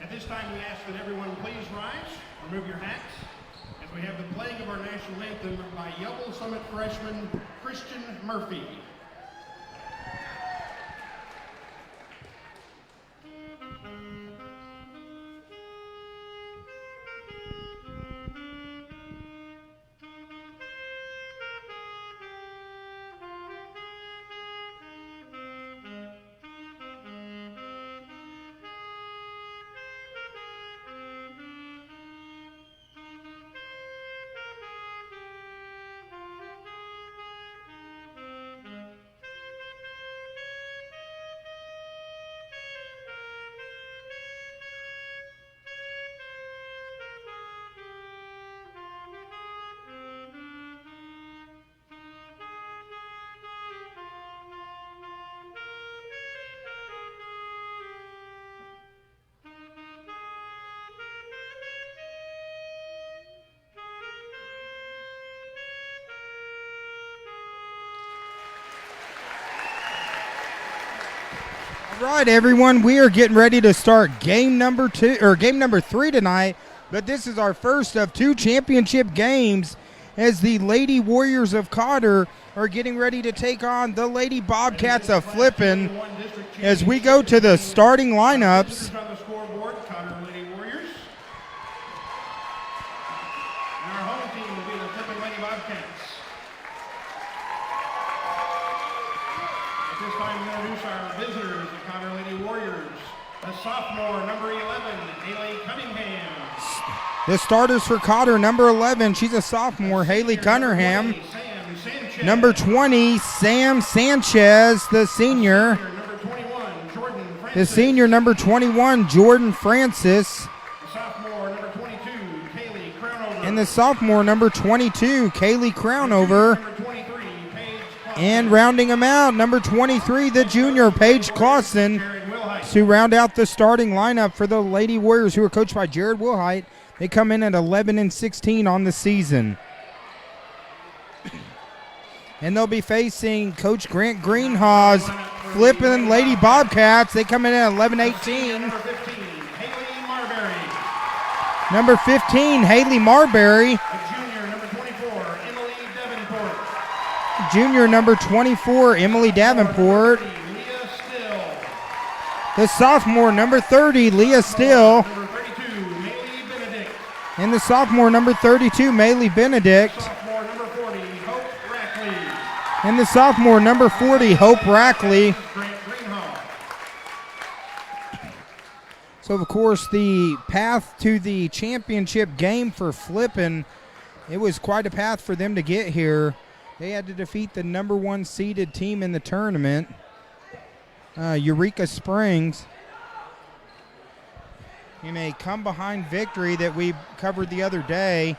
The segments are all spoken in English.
At this time, we ask that everyone please rise, remove your hats, as we have the playing of our national anthem by Yellow Summit freshman Christian Murphy. All right, everyone, we are getting ready to start game number 3 tonight, but this is our first of 2 championship games as the Lady Warriors of Cotter are getting ready to take on the Lady Bobcats of Flippin. As we go to the starting lineups, On the scoreboard, Cotter Lady Warriors. And our home team will be the Flippin Lady Bobcats. At this time, we introduce our visitors, the Cotter Lady Warriors. The sophomore, number 11, Haley Cunningham. the starters for Cotter, number 11, she's a sophomore, Haley Cunningham. Number 20, Sam Sanchez, the senior. The senior, number 21, Jordan Francis. And the sophomore, number 22, Kaylee Crownover. And rounding them out, number 23, the junior, Paige Clausen, to round out the starting lineup for the Lady Warriors, who are coached by Jared Wilhite. They come in at 11-16 on the season. And they'll be facing Coach Grant Greenhaw's Flippin Lady Bobcats. They come in at 11-18. Number 15, Haley Marbury. Junior, number 24, Emily Davenport. The sophomore, number 30, Leah Still. And the sophomore, number 32, Maylee Benedict. And the sophomore, number 40, Hope Rackley. So, of course, the path to the championship game for Flippin, it was quite a path for them to get here. They had to defeat the number 1 seeded team in the tournament, Eureka Springs, in a come-behind victory that we covered the other day.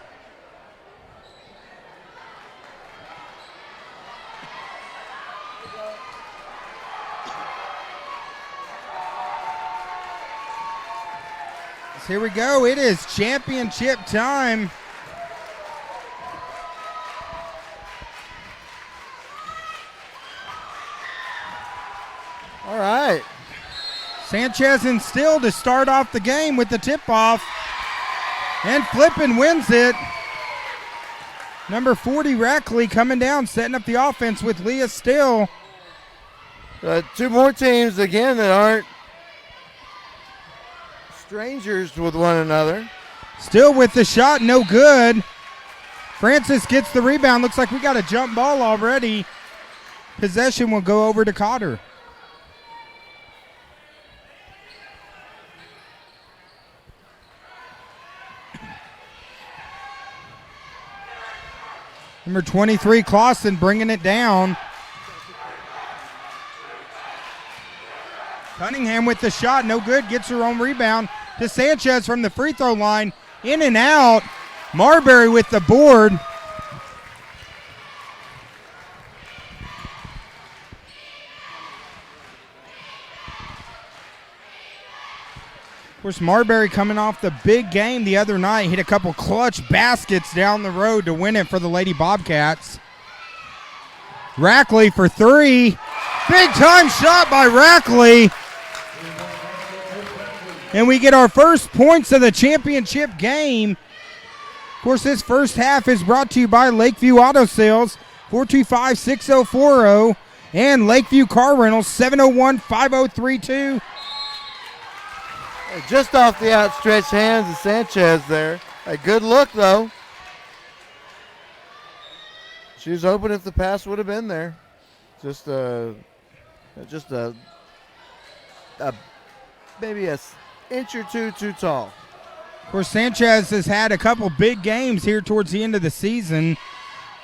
So here we go. It is championship time. All right. Sanchez and Still to start off the game with the tip-off. And Flippin wins it. Number 40, Rackley, coming down, setting up the offense with Leah Still. 2 more teams, again, that aren't strangers with one another. Still with the shot, no good. Francis gets the rebound. Looks like we got a jump ball already. Possession will go over to Cotter. Number 23, Clausen, bringing it down. Cunningham with the shot, no good, gets her own rebound to Sanchez from the free throw line. In and out. Marbury with the board. Of course, Marbury coming off the big game the other night, hit a couple clutch baskets down the road to win it for the Lady Bobcats. Rackley for 3. Big time shot by Rackley. And we get our first points of the championship game. Of course, this first half is brought to you by Lakeview Auto Sales, 425-6040, and Lakeview Car Rentals, 701-5032. Just off the outstretched hands of Sanchez there. A good look, though. She was open if the pass would have been there. Just a maybe an inch or two too tall. Of course, Sanchez has had a couple big games here towards the end of the season.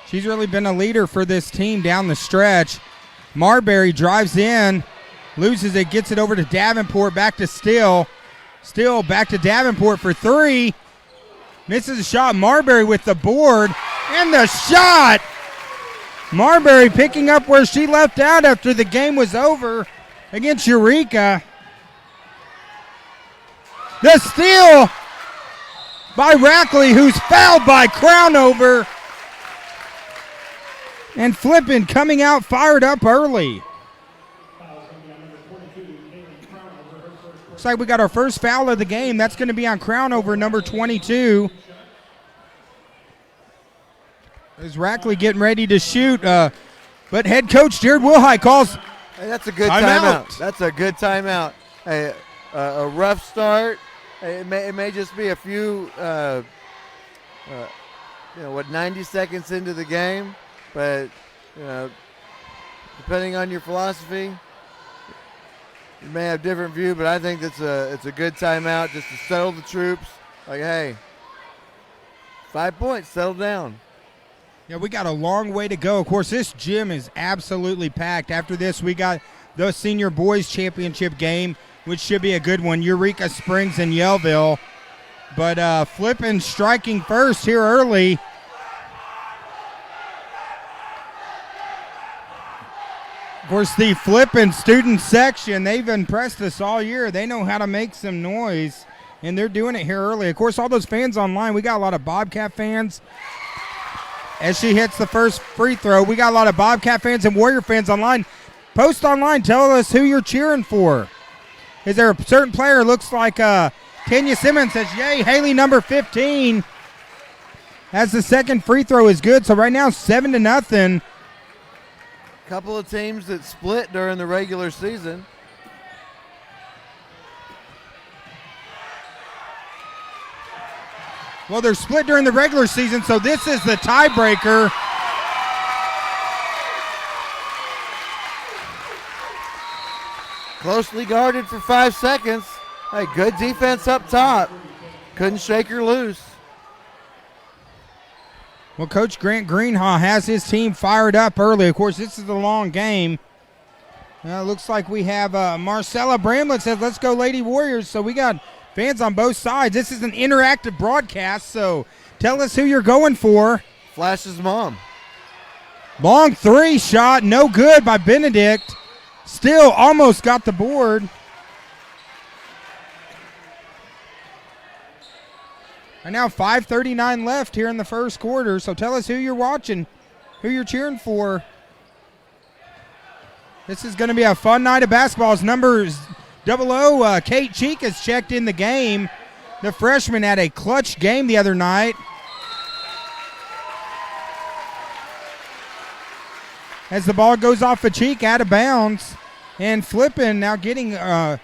She's really been a leader for this team down the stretch. Marbury drives in, loses it, gets it over to Davenport, back to Still. Still back to Davenport for three. Misses a shot. Marbury with the board and the shot. Marbury picking up where she left out after the game was over against Eureka. The steal by Rackley, who's fouled by Crownover. And Flippin coming out fired up early. Looks like we got our first foul of the game. That's going to be on Crownover, number 22. Is Rackley getting ready to shoot, but head coach Jared Wilhite calls. Hey, that's a good timeout. That's a good timeout. Hey, a rough start. Hey, it may just be a few, 90 seconds into the game, but depending on your philosophy, you may have a different view. But I think it's a good timeout just to settle the troops. Like, hey, 5 points, settle down. Yeah, we got a long way to go. Of course, this gym is absolutely packed. After this, we got the senior boys championship game, which should be a good one. Eureka Springs and Yellville. But Flippin striking first here early. Of course, the Flippin student section, they've impressed us all year. They know how to make some noise, and they're doing it here early. Of course, all those fans online, we got a lot of Bobcat fans. As she hits the first free throw, we got a lot of Bobcat fans and Warrior fans online. Post online, tell us who you're cheering for. Is there a certain player? Looks like Tanya Simmons says, yay, Haley number 15. As the second free throw is good, so right now 7-0. Couple of teams that split during the regular season. Well, they're split during the regular season, so this is the tiebreaker. Closely guarded for 5 seconds. Hey, good defense up top. Couldn't shake her loose. Well, Coach Grant Greenhaw has his team fired up early. Of course, this is a long game. Looks like we have Marcella Bramlett says, let's go Lady Warriors. So we got fans on both sides. This is an interactive broadcast, so tell us who you're going for. Flash's mom. Long three shot, no good by Benedict. Still almost got the board. And now 5:39 left here in the first quarter, so tell us who you're watching, who you're cheering for. This is going to be a fun night of basketball. As numbers 00, Kate Cheek has checked in the game. The freshman had a clutch game the other night. As the ball goes off of Cheek, out of bounds. And Flippin now getting a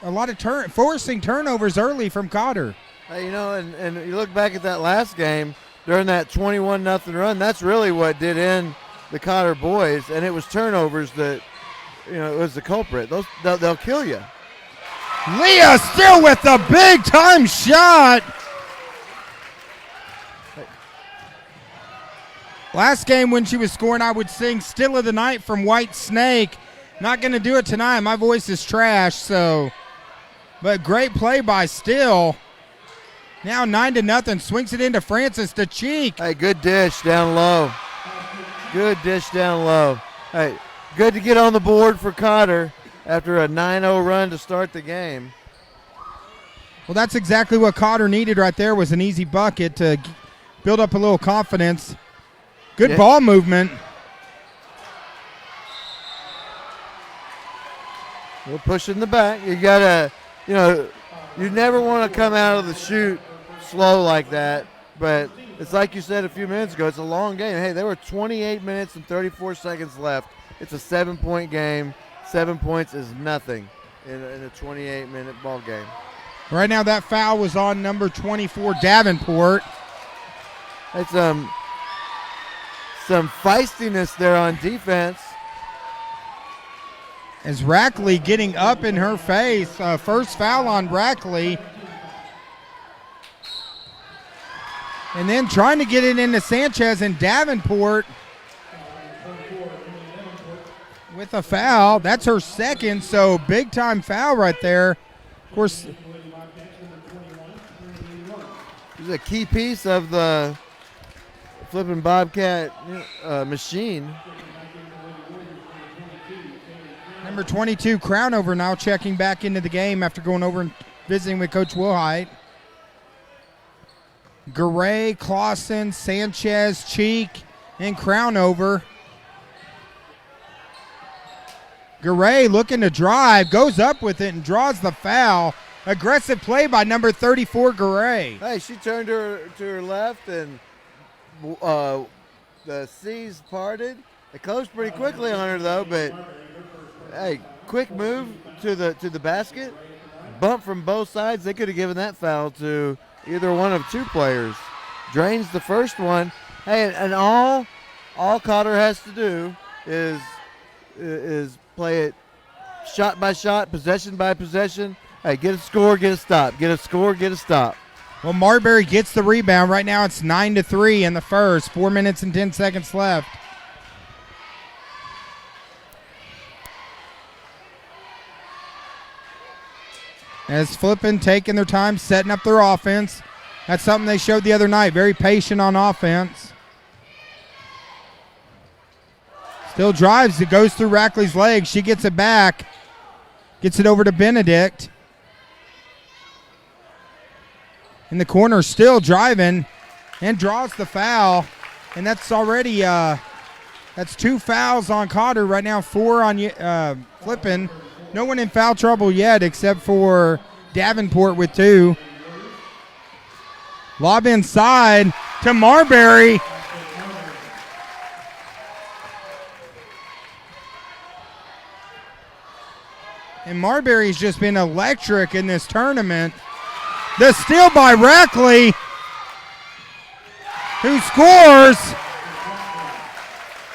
lot of forcing turnovers early from Cotter. Hey, and you look back at that last game, during that 21-0 run, that's really what did end the Cotter boys, and it was turnovers that, it was the culprit. They'll kill you. Leah still with the big-time shot. Last game when she was scoring, I would sing Still of the Night from White Snake. Not going to do it tonight. My voice is trash, so. But great play by Still. Now 9-0, swings it into Francis to Cheek. Hey, good dish down low. Good dish down low. Hey, good to get on the board for Cotter after a 9-0 run to start the game. Well, that's exactly what Cotter needed right there, was an easy bucket to build up a little confidence. Good ball movement. We'll push in the back. You got to, you never want to come out of the chute slow like that. But it's like you said a few minutes ago, it's a long game. Hey, there were 28 minutes and 34 seconds left. It's a 7-point game. 7 points is nothing in a 28-minute ball game. Right now that foul was on number 24, Davenport. It's some feistiness there on defense. As Rackley getting up in her face. First foul on Rackley. And then trying to get it into Sanchez, and Davenport with a foul. That's her second, so big time foul right there. Of course, she's a key piece of the Flippin' Bobcat machine. Number 22, Crownover, now checking back into the game after going over and visiting with Coach Wilhite. Garay, Clausen, Sanchez, Cheek, and Crownover. Garay looking to drive, goes up with it and draws the foul. Aggressive play by number 34, Garay. Hey, she turned to her left, and the C's parted. It closed pretty quickly on her though, but hey, quick move to the basket. Bump from both sides. They could have given that foul to either one of two players. Drains the first one. Hey, and all Cotter has to do is play it shot by shot, possession by possession. Hey, get a score, get a stop. Get a score, get a stop. Well, Marbury gets the rebound. Right now it's 9-3 in the first. 4 minutes and 10 seconds left. As Flippin' taking their time, setting up their offense. That's something they showed the other night. Very patient on offense. Still drives. It goes through Rackley's legs. She gets it back. Gets it over to Benedict. In the corner, still driving. And draws the foul. And that's already, that's 2 fouls on Cotter. Right now 4 on Flippin'. No one in foul trouble yet except for Davenport with 2. Lob inside to Marbury. And Marbury's just been electric in this tournament. The steal by Rackley, who scores.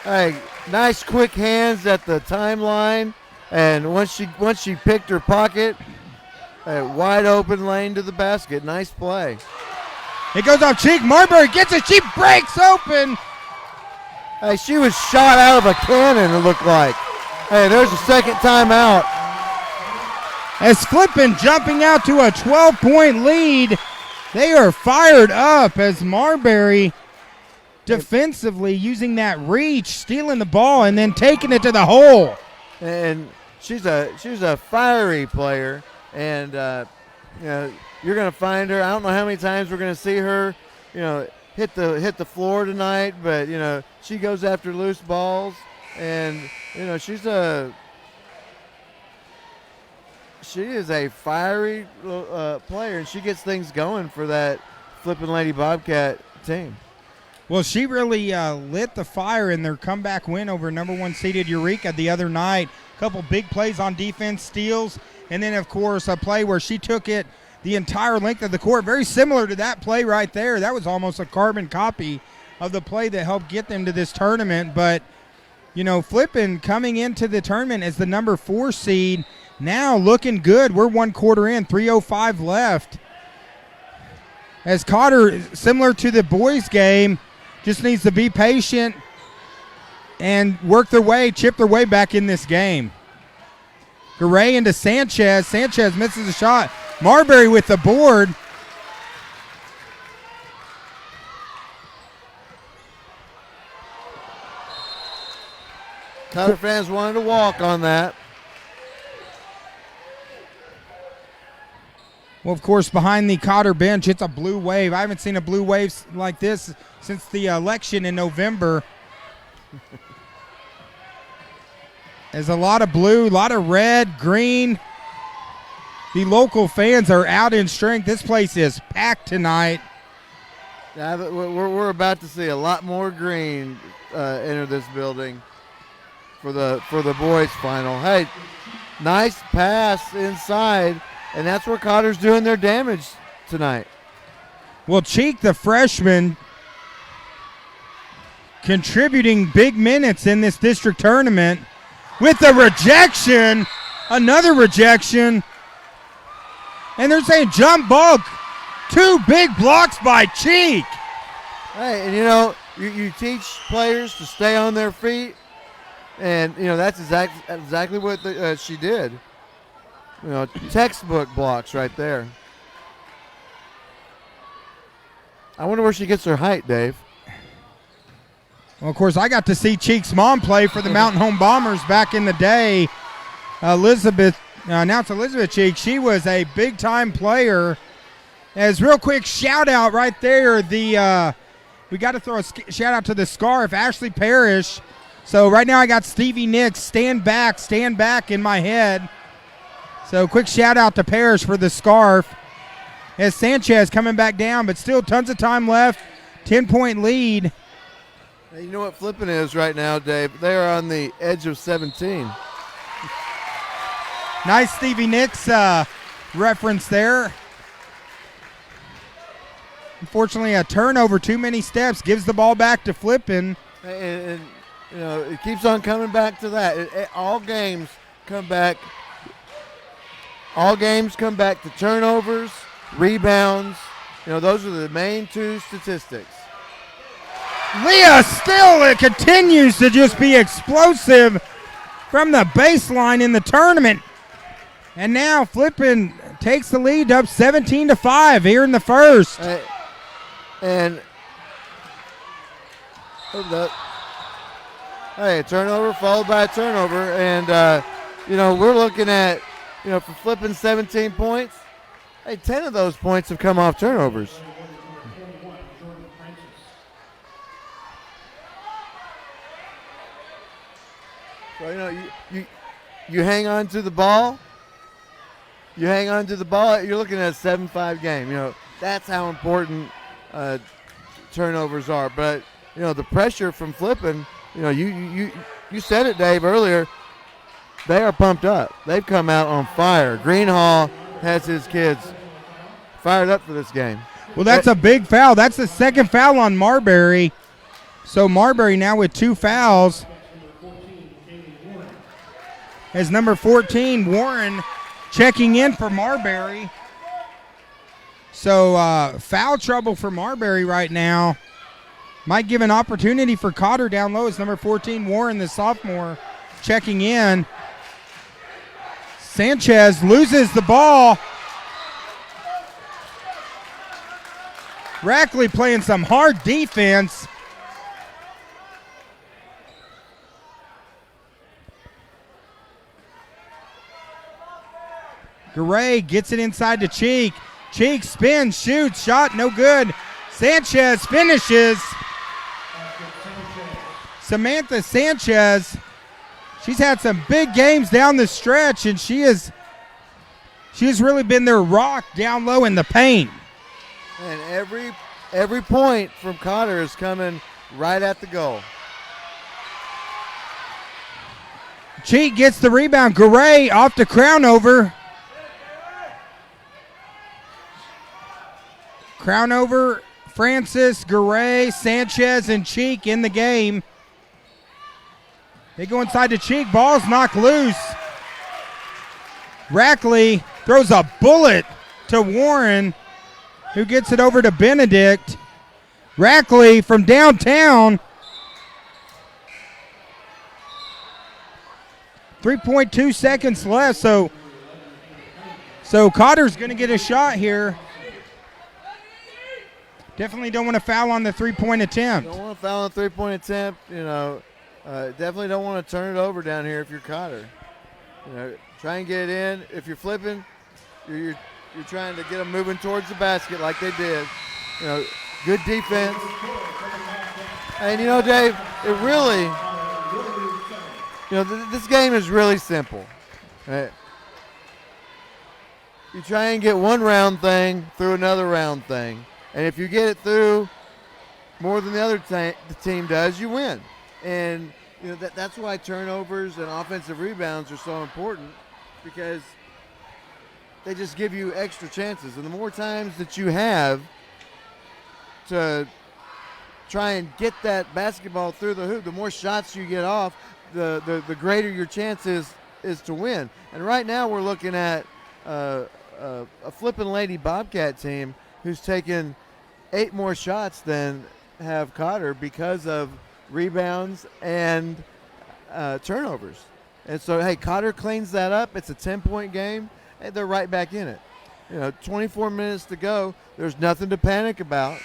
Hey, nice quick hands at the timeline. And once she picked her pocket, a wide open lane to the basket. Nice play. It goes off Cheek. Marbury gets it. She breaks open. Hey, she was shot out of a cannon, it looked like. Hey, there's a second timeout. As Flippin' jumping out to a 12-point lead. They are fired up as Marbury defensively using that reach, stealing the ball, and then taking it to the hole. And she's a fiery player, and you know, you're going to find her. I don't know how many times we're going to see her, you know, hit the floor tonight, but you know, she goes after loose balls, and you know, she is a fiery player, and she gets things going for that Flippin' Lady Bobcat team. Well, she really lit the fire in their comeback win over number 1 seeded Eureka the other night. A couple big plays on defense, steals, and then, of course, a play where she took it the entire length of the court. Very similar to that play right there. That was almost a carbon copy of the play that helped get them to this tournament. But, you know, Flippin' coming into the tournament as the number 4 seed, now looking good. We're 1 quarter in, 3:05 left. As Cotter, similar to the boys' game, just needs to be patient and chip their way back in this game. Garay into Sanchez. Sanchez misses a shot. Marbury with the board. Cotter fans wanted to walk on that. Well, of course, behind the Cotter bench, it's a blue wave. I haven't seen a blue wave like this since the election in November. There's a lot of blue, a lot of red, green. The local fans are out in strength. This place is packed tonight. Yeah, we're about to see a lot more green enter this building for the boys final. Hey, nice pass inside, and that's where Cotter's doing their damage tonight. Well, Cheek, the freshman, contributing big minutes in this district tournament with a rejection, another rejection, and they're saying jump ball. 2 big blocks by Cheek. Hey, and you teach players to stay on their feet, and that's exactly what she did. Textbook blocks right there. I wonder where she gets her height, Dave. Well, of course, I got to see Cheek's mom play for the Mountain Home Bombers back in the day. Elizabeth Cheek. She was a big-time player. As real quick shout out right there, we got to throw a shout out to the scarf, Ashley Parrish. So right now I got Stevie Nicks, stand back in my head. So quick shout out to Parrish for the scarf. As Sanchez coming back down, but still tons of time left, 10-point lead. Hey, you know what Flippin is right now, Dave? They are on the edge of 17. Nice Stevie Nicks reference there. Unfortunately, a turnover, too many steps, gives the ball back to Flippin. And it keeps on coming back to that. All games come back. All games come back to turnovers, rebounds. Those are the main 2 statistics. Leah still continues to just be explosive from the baseline in the tournament. And now Flippin takes the lead up 17-5 here in the first. Turnover followed by a turnover. And, we're looking at, for Flippin 17 points, 10 of those points have come off turnovers. So, you hang on to the ball. You're looking at a 7-5 game. That's how important turnovers are. But, the pressure from Flippin, you said it, Dave, earlier. They are pumped up. They've come out on fire. Greenhall has his kids fired up for this game. Well, that's a big foul. That's the second foul on Marbury. So Marbury now with 2 fouls. As number 14, Warren, checking in for Marbury. So foul trouble for Marbury right now. Might give an opportunity for Cotter down low as number 14, Warren, the sophomore, checking in. Sanchez loses the ball. Rackley playing some hard defense. Garay gets it inside to Cheek. Cheek spins, shoots, shot, no good. Sanchez finishes. Samantha Sanchez, she's had some big games down the stretch, and she has really been their rock down low in the paint. And every point from Cotter is coming right at the goal. Cheek gets the rebound. Garay off to Crownover. Crownover, Francis, Garay, Sanchez, and Cheek in the game. They go inside to Cheek. Ball's knocked loose. Rackley throws a bullet to Warren, who gets it over to Benedict. Rackley from downtown. 3.2 seconds left, so Cotter's going to get a shot here. Definitely don't want to foul on the three-point attempt. Don't want to foul on the three-point attempt. Definitely don't want to turn it over down here if you're Cotter. Try and get it in. If you're Flipping, you're trying to get them moving towards the basket like they did. Good defense. And Dave, it really, this game is really simple. Right? you try and get one round thing through another round thing. And if you get it through more than the other the team does, you win. And that's why turnovers and offensive rebounds are so important, because they just give you extra chances. And the more times that you have to try and get that basketball through the hoop, the more shots you get off, the greater your chance is to win. And right now we're looking at a Flippin' Lady Bobcat team who's taken 8 more shots than have Cotter because of rebounds and turnovers. And so, hey, Cotter cleans that up. It's a 10-point game, and they're right back in it. 24 minutes to go. There's nothing to panic about.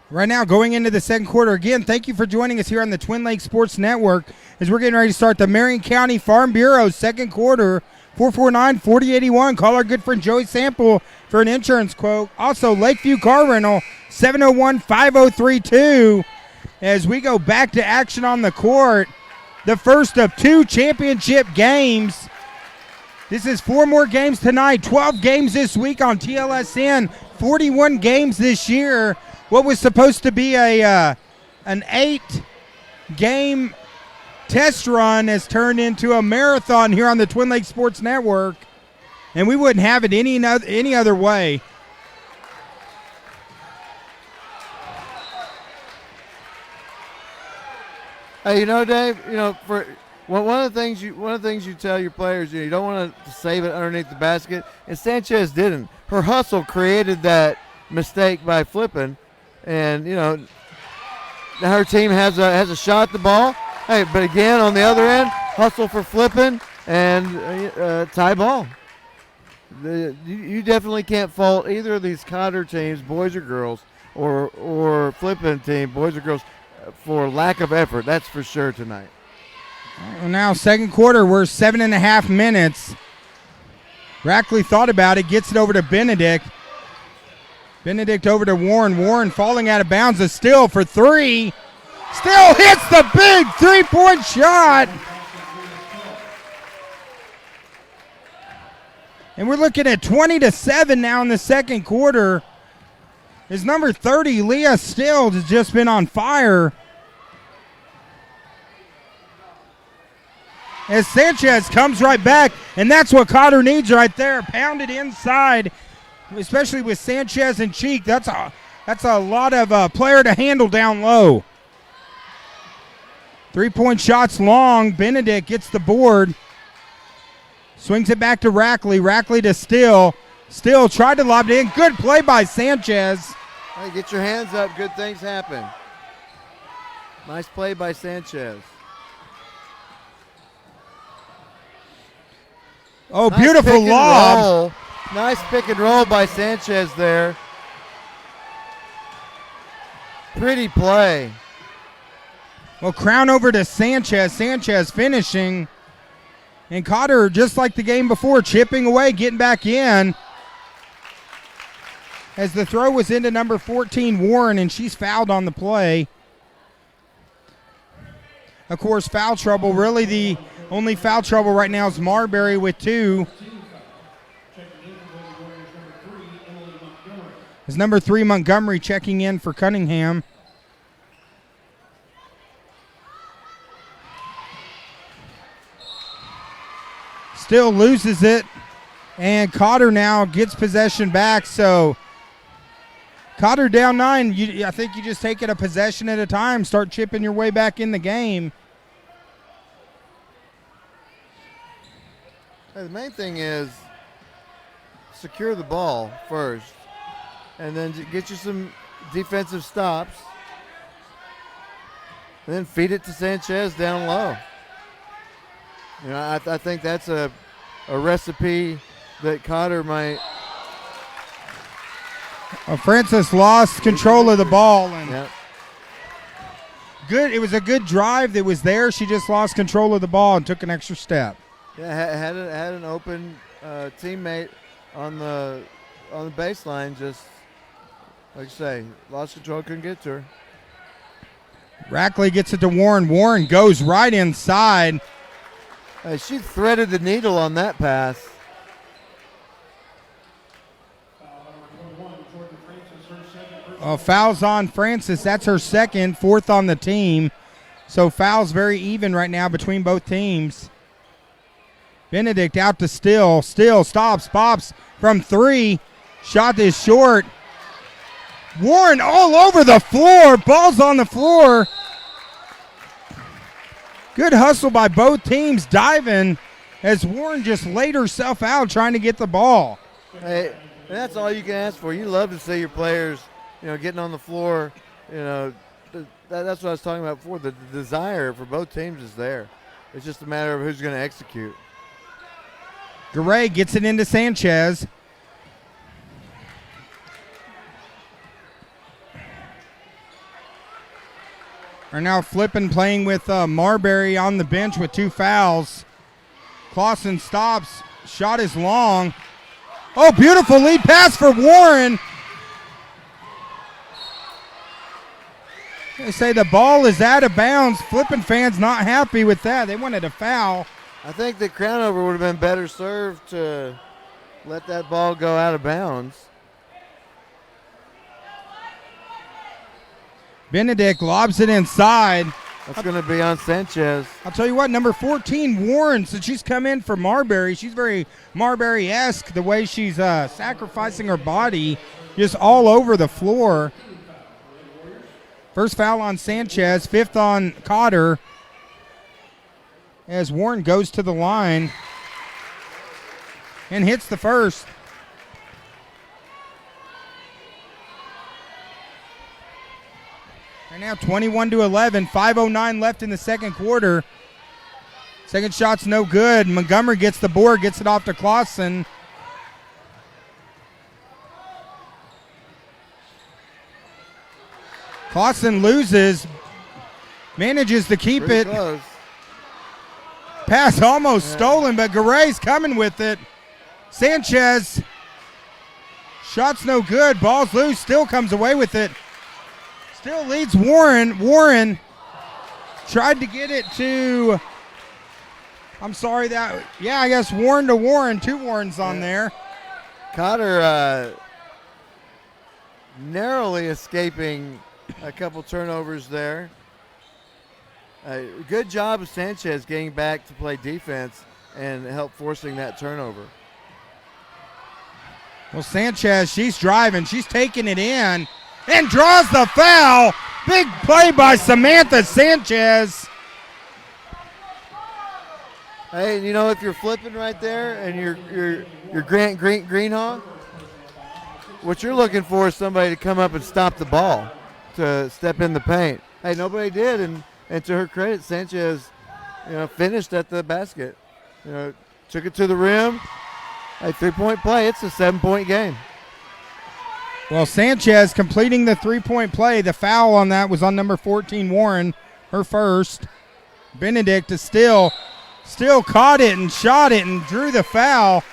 Right now, going into the second quarter, again, thank you for joining us here on the Twin Lakes Sports Network as we're getting ready to start the Marion County Farm Bureau second quarter. 449-4081. Call our good friend Joey Sample for an insurance quote. Also, Lakeview Car Rental, 701-5032. As we go back to action on the court, the first of 2 championship games. This is 4 more games tonight, 12 games this week on TLSN, 41 games this year. What was supposed to be an 8-game test run has turned into a marathon here on the Twin Lakes Sports Network, and we wouldn't have it any other way. Hey, Dave, for one of the things you tell your players, you don't want to save it underneath the basket, and Sanchez didn't. Her hustle created that mistake by Flippin, and now her team has a shot at the ball. Hey, but again, on the other end, hustle for Flippin and tie ball. You definitely can't fault either of these Cotter teams, boys or girls, or Flippin team, boys or girls, for lack of effort. That's for sure tonight. Well, now, second quarter, we're 7.5 minutes. Rackley thought about it, gets it over to Benedict. Benedict over to Warren. Warren falling out of bounds. A steal for 3. Still hits the big 3-point shot. And we're looking at 20-7 now in the second quarter. His number 30, Leah Still, has just been on fire. As Sanchez comes right back, and that's what Cotter needs right there. Pounded inside, especially with Sanchez and Cheek. That's a lot of player to handle down low. 3-point shots long. Benedict gets the board. Swings it back to Rackley. Rackley to Still. Still tried to lob it in. Good play by Sanchez. Hey, get your hands up. Good things happen. Nice play by Sanchez. Oh, nice beautiful lob. Nice pick and roll by Sanchez there. Pretty play. Well, crown over to Sanchez. Sanchez finishing. And Cotter, just like the game before, chipping away, getting back in. As the throw was into number 14, Warren, and she's fouled on the play. Of course, foul trouble. Really, the only foul trouble right now is Marbury with 2. Is number 3, Montgomery, checking in for Cunningham. Still loses it, and Cotter now gets possession back. So Cotter down 9. I think you just take it a possession at a time, start chipping your way back in the game. Hey, the main thing is secure the ball first, and then get you some defensive stops, and then feed it to Sanchez down low. I think that's a recipe that Cotter might. Francis lost control of the ball, and Yep. good. It was a good drive that was there. She just lost control of the ball and took an extra step. Yeah, had an open teammate on the baseline. Just like you say, lost control, couldn't get to her. Rackley gets it to Warren. Warren goes right inside. She threaded the needle on that pass. Fouls on Francis. That's her second, fourth on the team. So fouls very even right now between both teams. Benedict out to Still. Still stops, pops from 3. Shot is short. Warren all over the floor. Ball's on the floor. Good hustle by both teams diving as Warren just laid herself out trying to get the ball. Hey, and that's all you can ask for. You love to see your players, getting on the floor. That's what I was talking about before. The desire for both teams is there. It's just a matter of who's going to execute. Garay gets it into Sanchez. Are now Flippin playing with Marbury on the bench with 2 fouls. Clausen stops. Shot is long. Oh, beautiful lead pass for Warren. They say the ball is out of bounds. Flippin fans not happy with that. They wanted a foul. I think that Crownover would have been better served to let that ball go out of bounds. Benedict lobs it inside. That's going to be on Sanchez. I'll tell you what, number 14, Warren, since she's come in for Marbury, she's very Marbury-esque, the way she's sacrificing her body just all over the floor. First foul on Sanchez, 5th on Cotter, as Warren goes to the line and hits the first. Right now 21-11, 5:09 left in the second quarter. Second shot's no good. Montgomery gets the board, gets it off to Clausen. Clausen loses, manages to keep Pretty it. close. Pass almost stolen, but Garay's coming with it. Sanchez, shot's no good. Ball's loose, still comes away with it. Still leads Warren. Warren tried to get it to, I guess Warren to Warren. 2 Warrens on there. Cotter narrowly escaping a couple turnovers there. Good job of Sanchez getting back to play defense and help forcing that turnover. Well, Sanchez, she's driving. She's taking it in and draws the foul. Big play by Samantha Sanchez. Hey, if you're flipping right there and you're Grant Greenhaw, what you're looking for is somebody to come up and stop the ball, to step in the paint. Hey, nobody did, and to her credit, Sanchez, finished at the basket. Took it to the rim. Hey, 3-point play. It's a 7-point game. Well, Sanchez completing the 3-point play. The foul on that was on number 14, Warren, her first. Benedict is still caught it and shot it and drew the foul.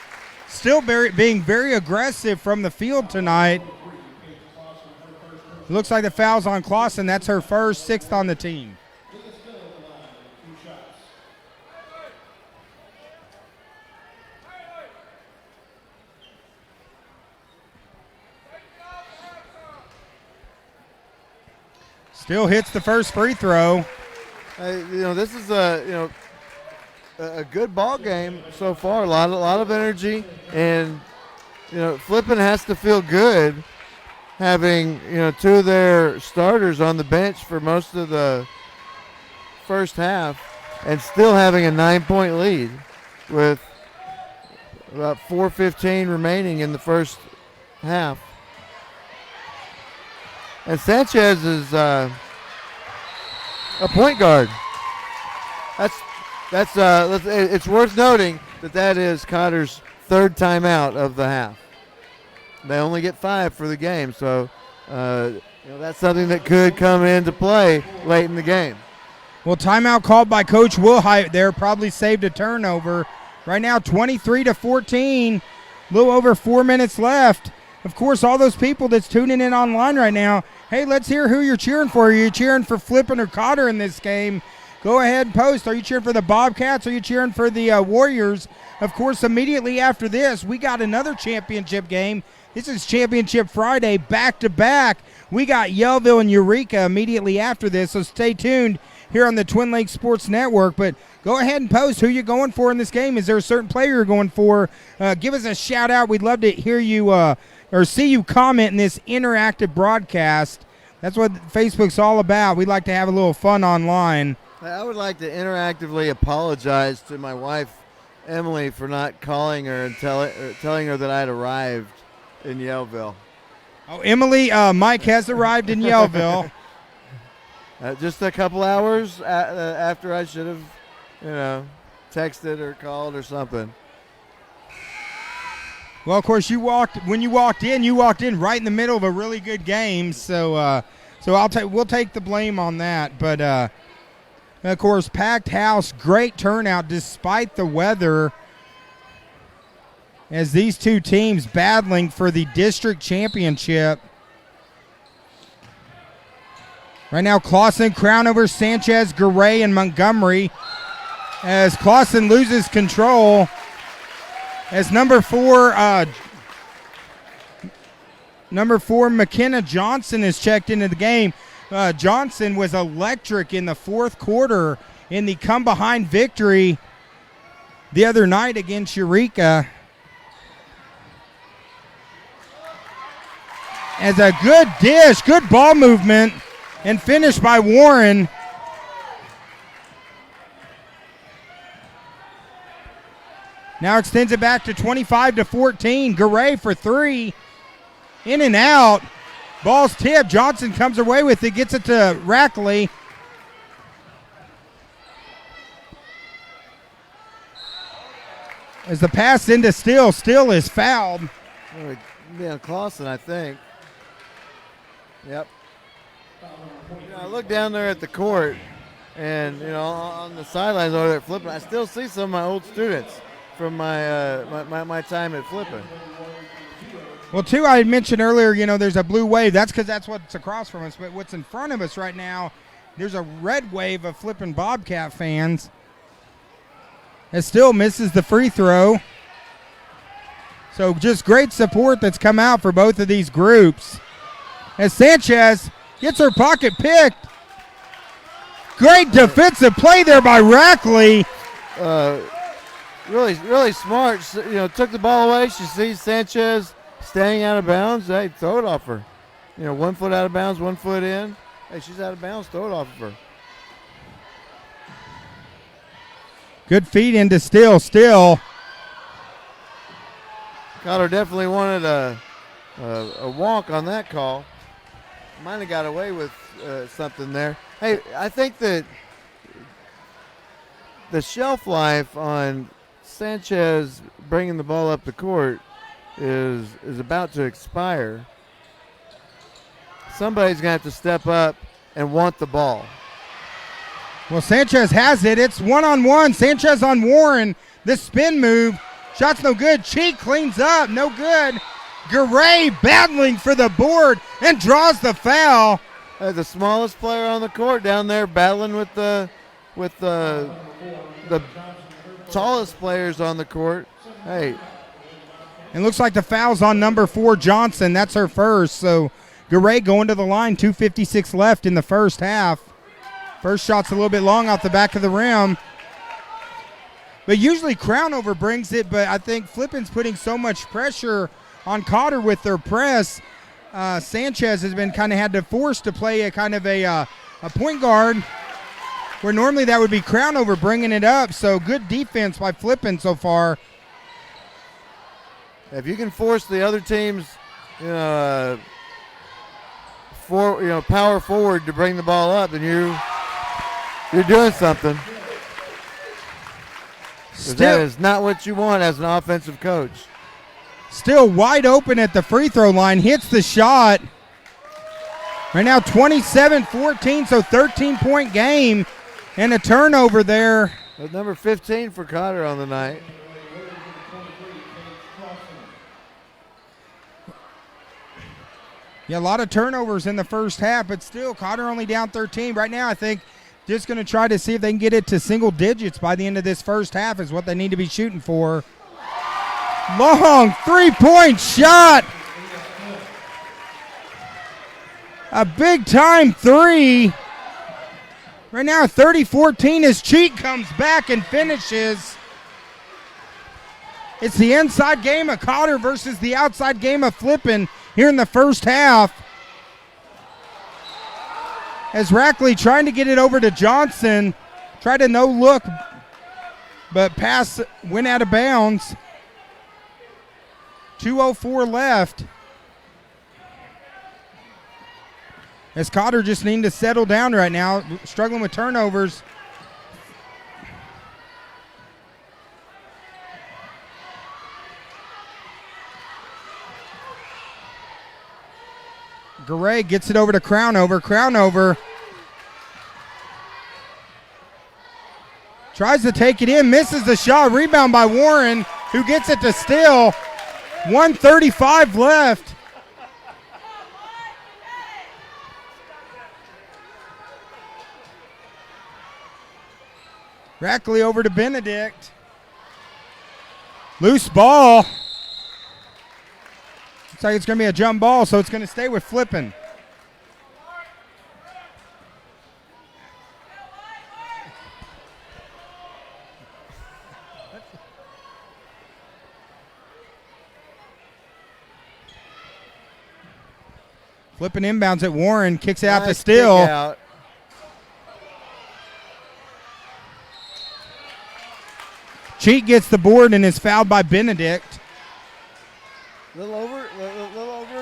Still being very aggressive from the field tonight. Looks like the foul's on Clausen. That's her first, 6th on the team. Still hits the first free throw. This is a good ball game so far. A lot of energy, and Flippin has to feel good having 2 of their starters on the bench for most of the first half, and still having a 9-point lead with about 4:15 remaining in the first half. And Sanchez is a point guard. It's worth noting that is Cotter's 3rd timeout of the half. They only get 5 for the game, so that's something that could come into play late in the game. Well, timeout called by Coach Wilhite there, probably saved a turnover. Right now, 23-14, a little over 4 minutes left. Of course, all those people that's tuning in online right now, hey, let's hear who you're cheering for. Are you cheering for Flippin or Cotter in this game? Go ahead and post. Are you cheering for the Bobcats? Are you cheering for the Warriors? Of course, immediately after this, we got another championship game This is Championship Friday, back-to-back. We got Yellville and Eureka immediately after this, so stay tuned here on the Twin Lakes Sports Network. But go ahead and post who you're going for in this game. Is there a certain player you're going for? Give us a shout-out. We'd love to hear you or see you comment in this interactive broadcast. That's what Facebook's all about. We like to have a little fun online. I would like to interactively apologize to my wife, Emily, for not calling her and telling her that I had arrived in Yellville. Oh, Emily, Mike has arrived in Yellville. Just a couple hours after I should have, texted or called or something. Well, of course, when you walked in right in the middle of a really good game. So we'll take the blame on that. But of course, packed house, great turnout despite the weather, as these two teams battling for the district championship. Right now, Clausen, Crownover, Sanchez, Garay, and Montgomery. As Clausen loses control, as number four, McKenna Johnson is checked into the game. Johnson was electric in the fourth quarter in the come-behind victory the other night against Eureka. As a good dish, good ball movement, and finish by Warren. Now extends it back to 25-14. Garay for three. In and out. Ball's tipped. Johnson comes away with it, gets it to Rackley. As the pass into Still is fouled. Yeah, Clausen, I think. Yep. I look down there at the court, and on the sidelines over there at Flippin, I still see some of my old students from my time at Flippin. Well, too, I had mentioned earlier, there's a blue wave. That's because that's what's across from us. But what's in front of us right now, there's a red wave of Flippin Bobcat fans. As Still misses the free throw. So just great support that's come out for both of these groups. As Sanchez gets her pocket picked. Great defensive play there by Rackley. Really smart. Took the ball away. She sees Sanchez staying out of bounds. Hey, throw it off her. 1 foot out of bounds, 1 foot in. Hey, she's out of bounds. Throw it off of her. Good feed into Still. Cotter definitely wanted a walk on that call. Might have got away with something there. Hey, I think that the shelf life on Sanchez bringing the ball up the court is about to expire. Somebody's going to have to step up and want the ball. Well, Sanchez has it. It's one-on-one. Sanchez on Warren. The spin move. Shot's no good. Cheek cleans up. No good. Garay battling for the board and draws the foul. The smallest player on the court down there battling with the tallest players on the court. Hey. It looks like the foul's on number 4, Johnson. That's her first. So Garay going to the line. 2:56 left in the first half. First shot's a little bit long off the back of the rim. But usually Crownover brings it, but I think Flippin's putting so much pressure on Cotter with their press. Sanchez has been kind of had to force to play a kind of a point guard, where normally that would be Crownover bringing it up. So good defense by Flippin so far. If you can force the other team's power forward to bring the ball up, then you're doing something. That is not what you want as an offensive coach. Still wide open at the free throw line. Hits the shot. Right now 27-14, so 13-point game. And a turnover there. That's number 15 for Cotter on the night. Yeah, a lot of turnovers in the first half, but still Cotter only down 13. Right now I think just going to try to see if they can get it to single digits by the end of this first half is what they need to be shooting for. Long three-point shot A big time three. Right now 30-14 as Cheek comes back and finishes. It's the inside game of Cotter versus the outside game of Flippin here in the first half. As Rackley trying to get it over to Johnson. Tried a no look, but pass went out of bounds. 2:04 left. As Cotter just needing to settle down right now, struggling with turnovers. Garay gets it over to Crownover. Crownover tries to take it in, misses the shot. Rebound by Warren, who gets it to Still. 1:35 left. Rackley over to Benedict. Loose ball. Looks like it's going to be a jump ball, so it's going to stay with Flippin. Flippin inbounds at Warren, kicks it out to Still. Cheek gets the board and is fouled by Benedict. A little over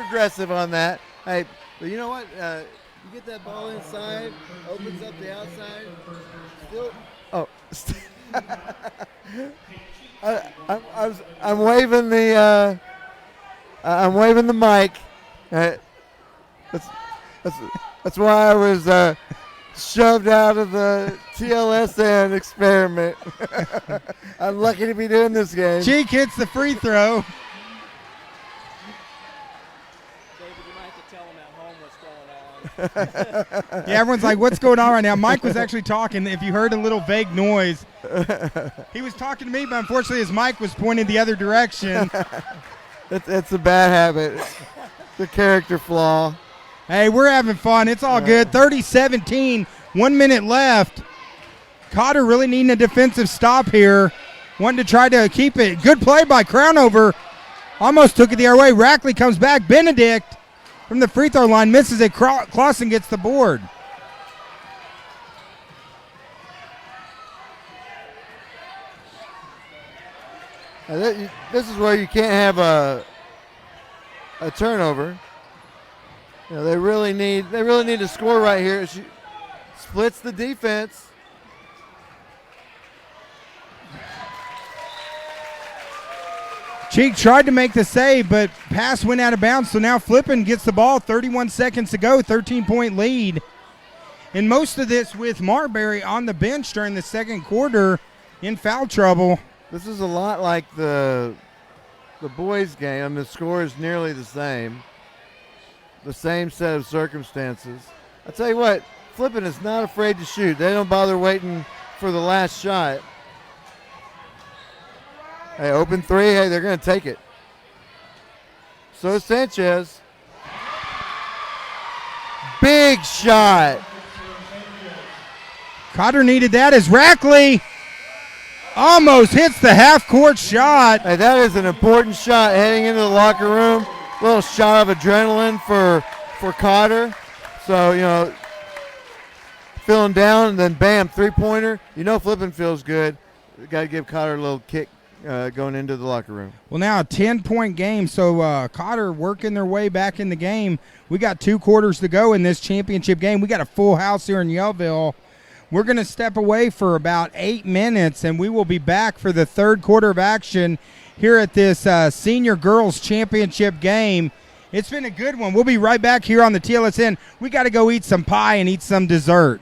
aggressive on that. Hey, but you know what? You get that ball inside, opens up the outside. Still, I'm waving the mic. That's why I was shoved out of the TLSN experiment. I'm lucky to be doing this game. Cheek hits the free throw. David, you might have to tell them at home what's going on. Yeah, everyone's like, what's going on right now? Mike was actually talking. If you heard a little vague noise, he was talking to me, but unfortunately his mic was pointed the other direction. It's a bad habit. It's a character flaw. Hey, we're having fun. It's all good. 30-17, 1 minute left. Cotter really needing a defensive stop here. Wanting to try to keep it. Good play by Crownover. Almost took it the other way. Rackley comes back. Benedict from the free throw line misses it. Clausen gets the board. This is where you can't have a turnover. You know, they really need to score right here. She splits the defense. Cheek tried to make the save, but pass went out of bounds. So now Flippin gets the ball. 31 seconds to go. 13-point lead. And most of this with Marbury on the bench during the second quarter in foul trouble. This is a lot like the boys' game. I mean, the score is nearly the same. The same set of circumstances. I tell you what, Flippin is not afraid to shoot. They don't bother waiting for the last shot. Hey, open three. Hey, they're going to take it. So is Sanchez. Big shot. Cotter needed that as Rackley almost hits the half-court shot. Hey, that is an important shot heading into the locker room. Little shot of adrenaline for Cotter. So, you know, feeling down, and then bam, three-pointer. You know Flippin feels good. Got to give Cotter a little kick going into the locker room. Well, now a 10-point game, so Cotter working their way back in the game. We got 2 quarters to go in this championship game. We got a full house here in Yellville. We're going to step away for about 8 minutes, and we will be back for the third quarter of action here at this Senior Girls Championship game. It's been a good one. We'll be right back here on the TLSN. We got to go eat some pie and eat some dessert.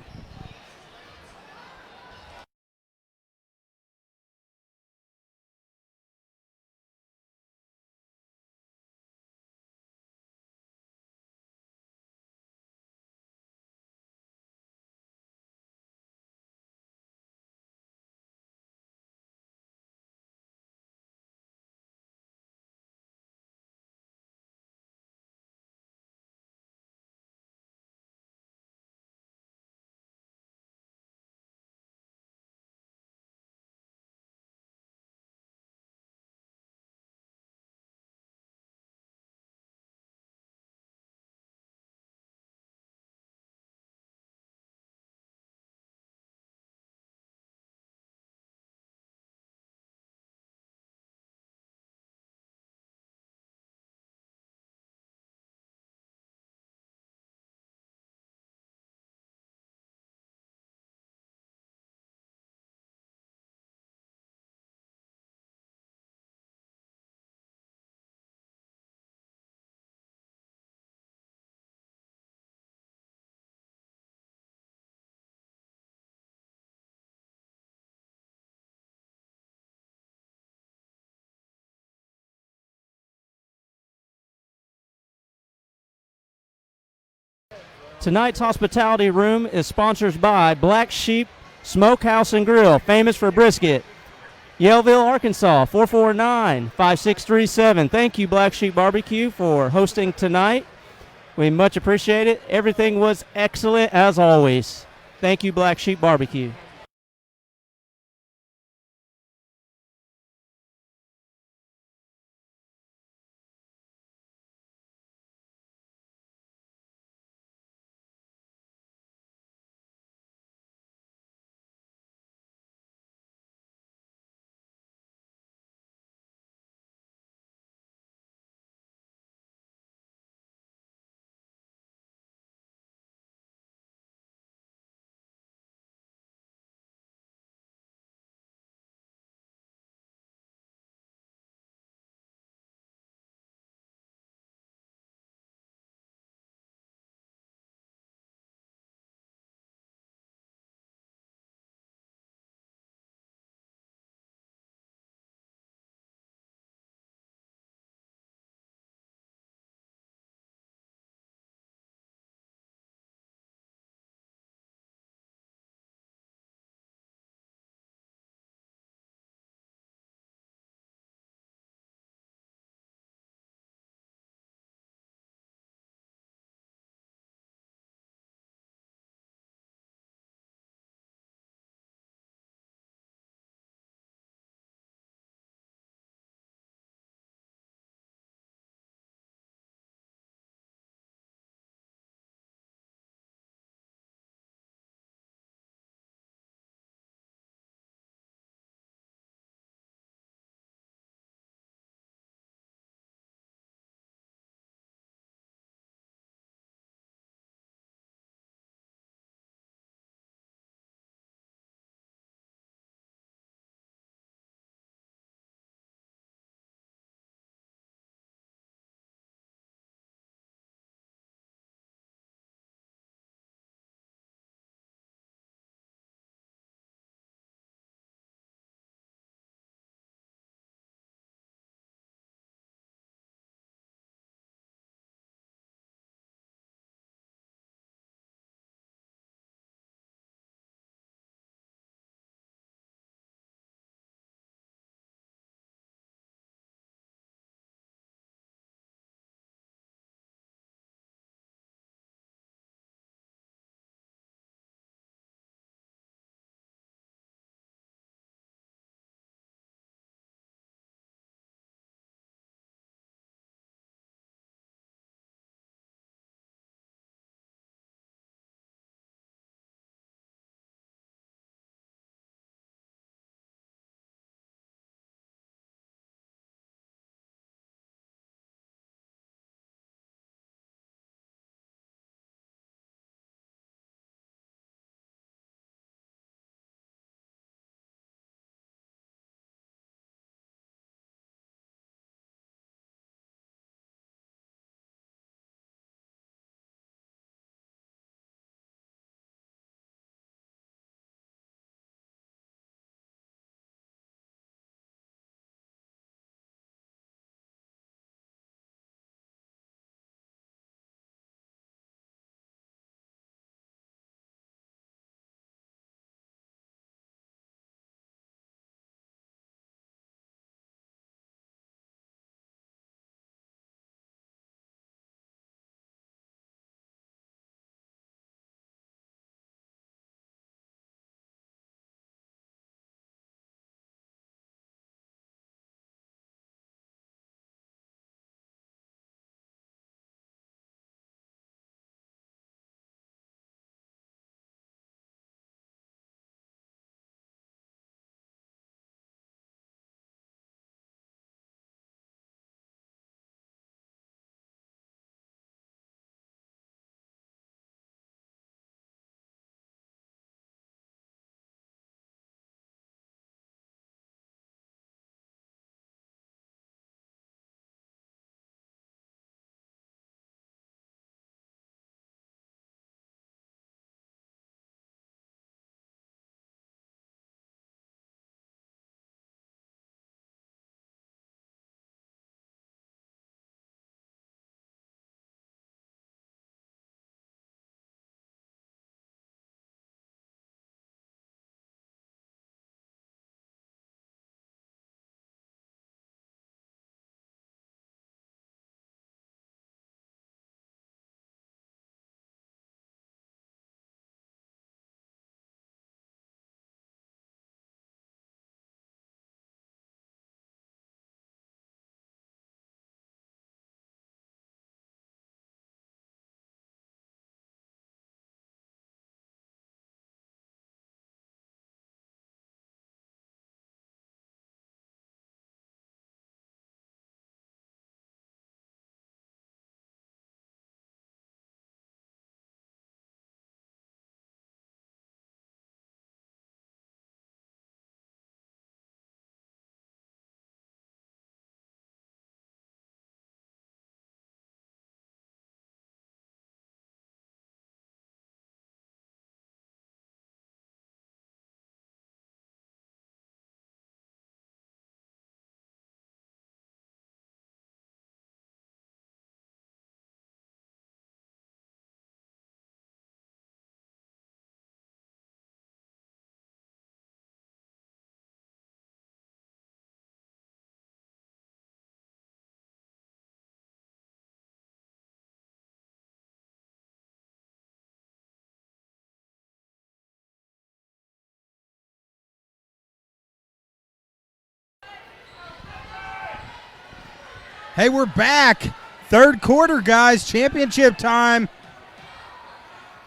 Tonight's hospitality room is sponsored by Black Sheep Smokehouse and Grill, famous for brisket. Yaleville, Arkansas, 449-5637. Thank you, Black Sheep Barbecue, for hosting tonight. We much appreciate it. Everything was excellent as always. Thank you, Black Sheep Barbecue. Hey, we're back. Third quarter, guys. Championship time.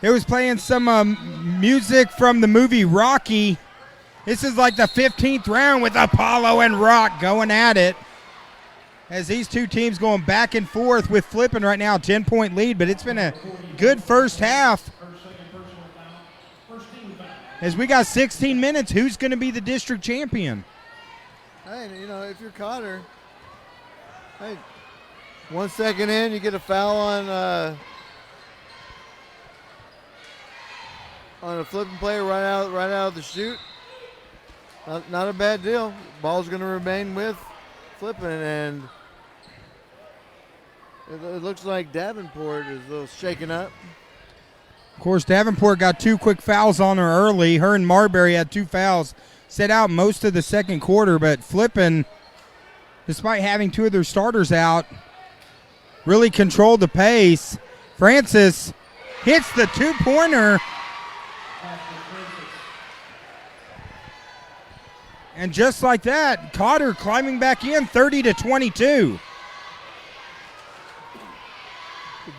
It was playing some music from the movie Rocky. This is like the 15th round with Apollo and Rock going at it. As these two teams going back and forth with Flippin right now, 10-point lead, but it's been a good first half. As we got 16 minutes, who's going to be the district champion? Hey, you know, if you're Cotter, hey, 1 second in, you get a foul on a Flippin player right out of the chute. Not a bad deal. Ball's going to remain with Flippin, and it looks like Davenport is a little shaken up. Of course, Davenport got 2 quick fouls on her early. Her and Marbury had 2 fouls. Set out most of the second quarter, but Flippin, despite having 2 of their starters out, really controlled the pace. Francis hits the 2-pointer. And just like that, Cotter climbing back in 30-22.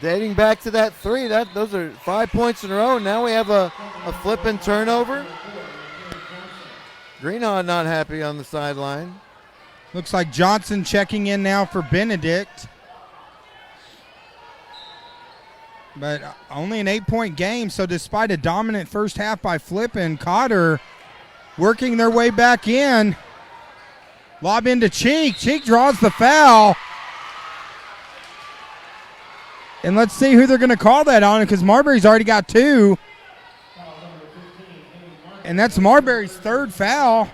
Dating back to that 3, those are 5 points in a row. Now we have a Flippin turnover. Greenhaw not happy on the sideline. Looks like Johnson checking in now for Benedict. But only an 8-point game, so despite a dominant first half by Flippin, Cotter working their way back in. Lob into Cheek. Cheek draws the foul. And let's see who they're going to call that on, because Marbury's already got 2. And that's Marbury's 3rd foul.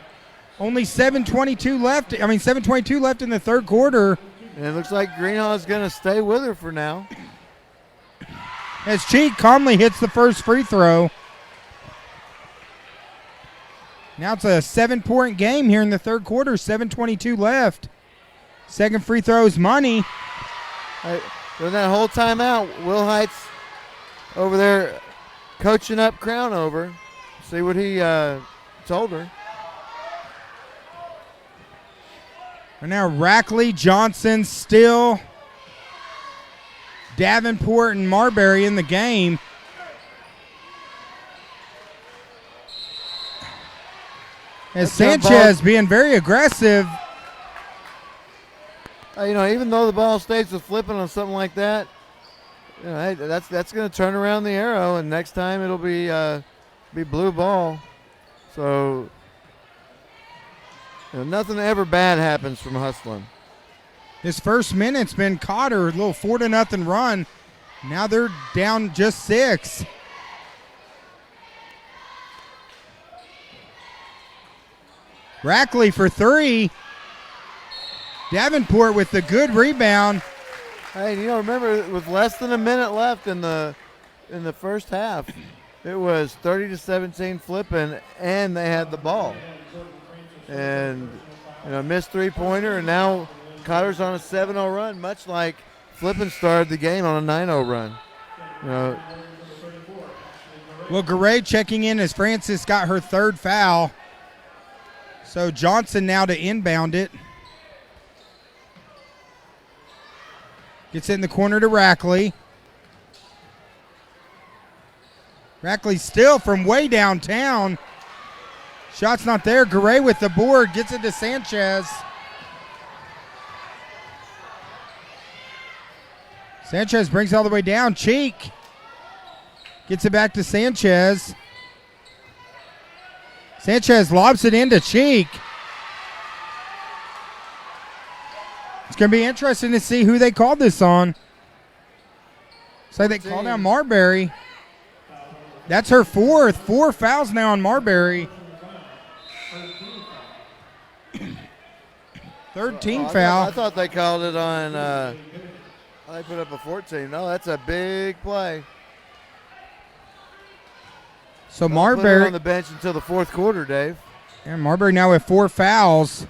Only 7:22 left. 7:22 left in the third quarter. And it looks like Greenhaw's going to stay with her for now. As Cheek calmly hits the first free throw. Now it's a 7-point game here in the third quarter. 7:22 left. Second free throw is money. During that whole timeout, Will Heights over there coaching up Crown over. See what he told her. And now Rackley, Johnson, Still, Davenport, and Marbury in the game. As Sanchez being very aggressive. Even though the ball stays with Flippin on something like that, hey, that's going to turn around the arrow, and next time it'll be blue ball. So nothing ever bad happens from hustling. This first minute's been Cotter, a little 4-0 run. Now they're down just 6. Rackley for 3. Davenport with the good rebound. Hey, remember with less than a minute left in the first half, it was 30-17 Flippin, and they had the ball. And missed 3-pointer, and now Cotter's on a 7-0 run, much like Flippin started the game on a 9-0 run. Well, Garay checking in as Francis got her 3rd foul. So Johnson now to inbound it. Gets it in the corner to Rackley. Rackley still from way downtown. Shot's not there. Garay with the board. Gets it to Sanchez. Sanchez brings it all the way down. Cheek gets it back to Sanchez. Sanchez lobs it into Cheek. It's going to be interesting to see who they called this on. Looks like they called out Marbury. That's her 4th. 4 fouls now on Marbury. 3rd team foul. I thought they called it on. They put up a 14. No, that's a big play. So Marbury on the bench until the 4th quarter, Dave. And Marbury now with 4 fouls.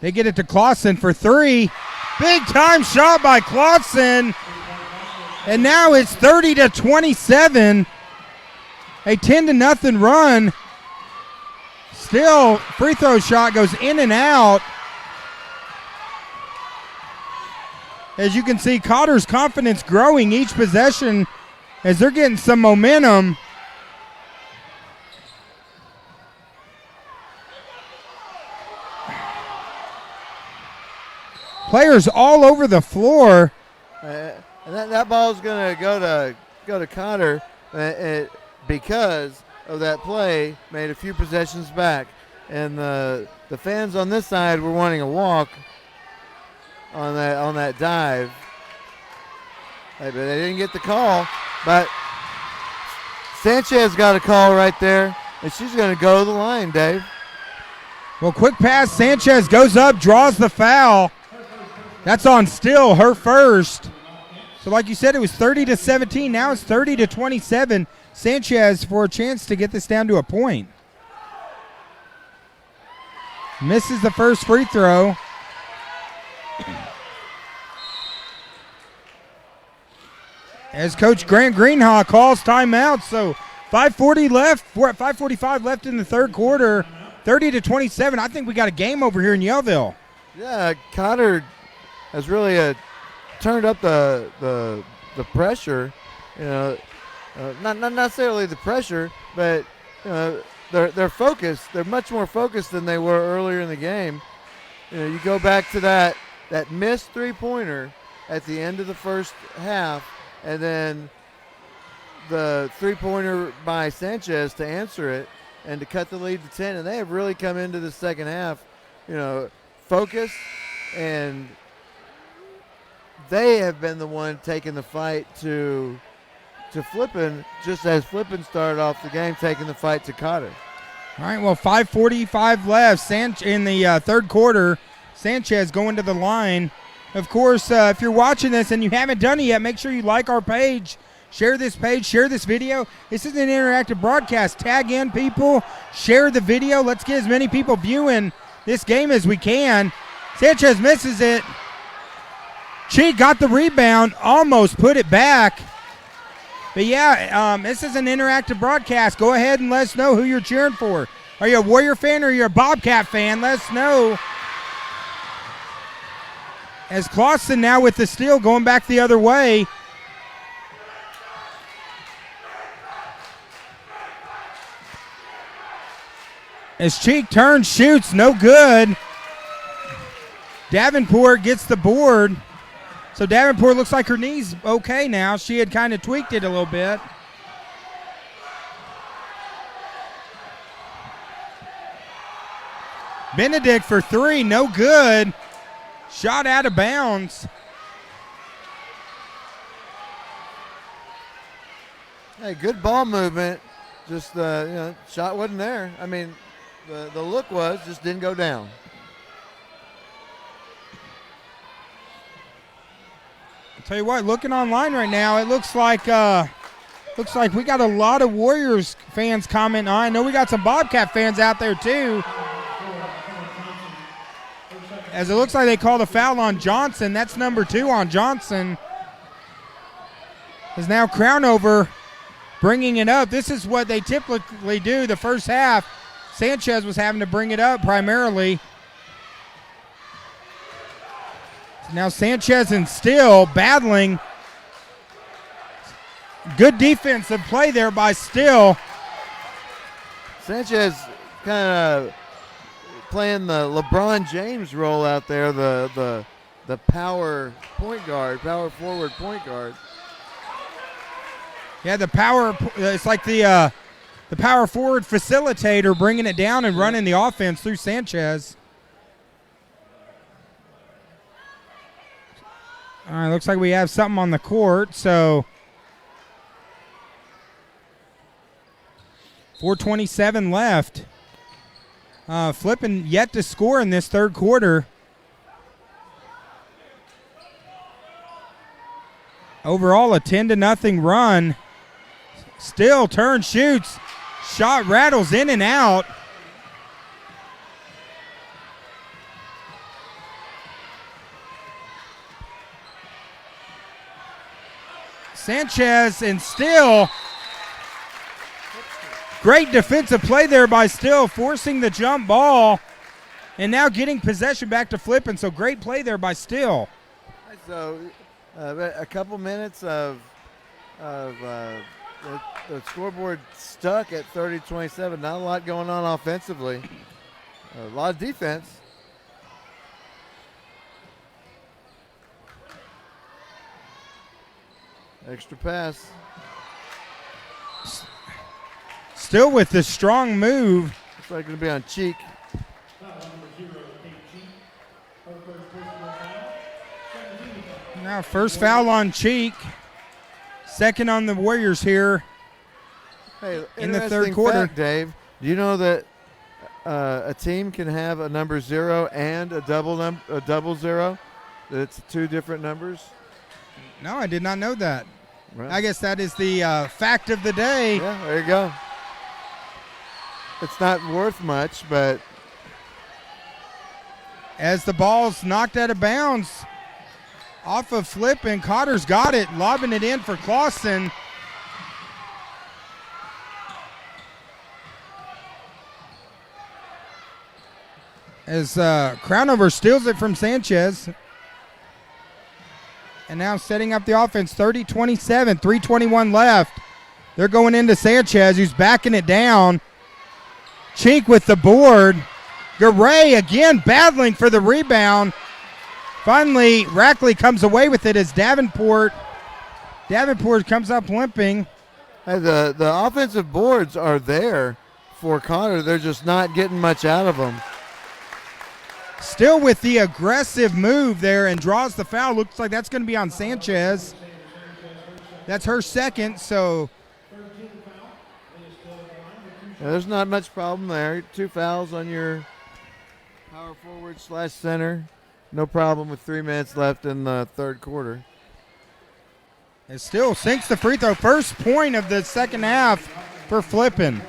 They get it to Clausen for 3. Big time shot by Clausen. And now it's 30-27. A 10-0 run. Still, free throw shot goes in and out. As you can see, Cotter's confidence growing each possession as they're getting some momentum. Players all over the floor. And that ball is going to go to Cotter because of that play made a few possessions back. And the fans on this side were wanting a walk on that dive. But they didn't get the call. But Sanchez got a call right there, and she's going to go to the line, Dave. Well, quick pass. Sanchez goes up, draws the foul. That's on Still, her first. So like you said, it was 30-17. Now it's 30-27. Sanchez for a chance to get this down to a point. Misses the first free throw. As Coach Grant Greenhaw calls timeout. So 5:45 left in the third quarter. 30-27. I think we got a game over here in Yellville. Yeah, Cotter has really turned up the pressure. You know, not necessarily the pressure, but they're focused. They're much more focused than they were earlier in the game. You know, you go back to that missed three-pointer at the end of the first half, and then the three-pointer by Sanchez to answer it and to cut the lead to 10. And they have really come into the second half, you know, focused, and they have been the one taking the fight to Flippin, just as Flippin started off the game taking the fight to Cotter. All right, well, 5:45 left in the third quarter. Sanchez going to the line. Of course, if you're watching this and you haven't done it yet, make sure you like our page, share this page, share this video. This is an interactive broadcast. Tag in people, share the video. Let's get as many people viewing this game as we can. Sanchez misses it. Cheek got the rebound, almost put it back. But yeah, this is an interactive broadcast. Go ahead and let us know who you're cheering for. Are you a Warrior fan or are you a Bobcat fan? Let us know. As Clausen now with the steal going back the other way. As Cheek turns, shoots, no good. Davenport gets the board. So Davenport looks like her knee's okay now. She had kind of tweaked it a little bit. Benedict for three, no good. Shot out of bounds. Hey, good ball movement. Just shot wasn't there. I mean, the look was, just didn't go down. I'll tell you what, looking online right now, it looks like we got a lot of Warriors fans commenting on. I know we got some Bobcat fans out there too. As it looks like they called a foul on Johnson. That's number 2 on Johnson. Is now Crownover bringing it up. This is what they typically do the first half. Sanchez was having to bring it up primarily. Now Sanchez and Still battling. Good defensive play there by Still. Sanchez kind of playing the LeBron James role out there, the power point guard, power forward point guard. Yeah, it's like the power forward facilitator bringing it down and running the offense through Sanchez. All right, looks like we have something on the court, so 4:27 left. Flippin yet to score in this third quarter. Overall, a 10-0 run. Still turns, shoots. Shot rattles in and out. Sanchez and Still. Great defensive play there by Still, forcing the jump ball and now getting possession back to Flippin. So great play there by Still. So a couple minutes of the scoreboard stuck at 30-27. Not a lot going on offensively. A lot of defense. Extra pass. Still with the strong move. Looks like it's going to be on Cheek. Now first foul on Cheek. Second on the Warriors here Hey, in the third interesting quarter. fact, Dave, do you know that a team can have a number 0 and a double 0? That it's two different numbers? No, I did not know that. Right. I guess that is the fact of the day. Yeah, there you go. It's not worth much, but As the ball's knocked out of bounds off of Flippin, Cotter's got it, lobbing it in for Clausen. As Crownover steals it from Sanchez. And now setting up the offense, 30-27, 3:21 left. They're going into Sanchez, who's backing it down. Chink with the board. Garay again battling for the rebound. Finally, Rackley comes away with it as Davenport comes up limping. hey, the offensive boards are there for Cotter. They're just not getting much out of them. Still with the aggressive move there and draws the foul. Looks like that's going to be on Sanchez. That's her second, so Yeah, there's not much problem there. 2 fouls on your power forward / center. No problem with 3 minutes left in the third quarter. it still sinks the free throw. First point of the second half for Flippin.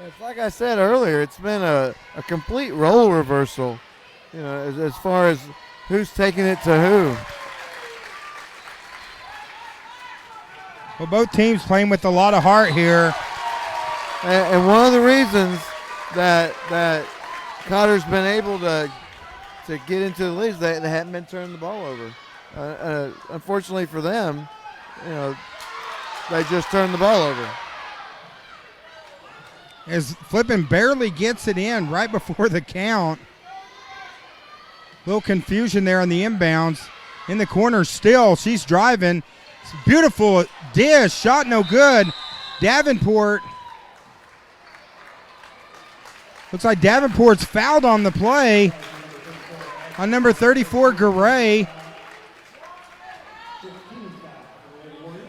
It's like I said earlier, it's been a complete role reversal, you know, as far as who's taking it to who. Well, both teams playing with a lot of heart here. And one of the reasons that Cotter's been able to get into the lead is they haven't been turning the ball over. Unfortunately for them, you know, they just turned the ball over. As Flippin barely gets it in right before the count. Little confusion there on the inbounds. In the corner still, she's driving. It's a beautiful dish, shot no good. Davenport. Looks like Davenport's fouled on the play. On number 34, Garay.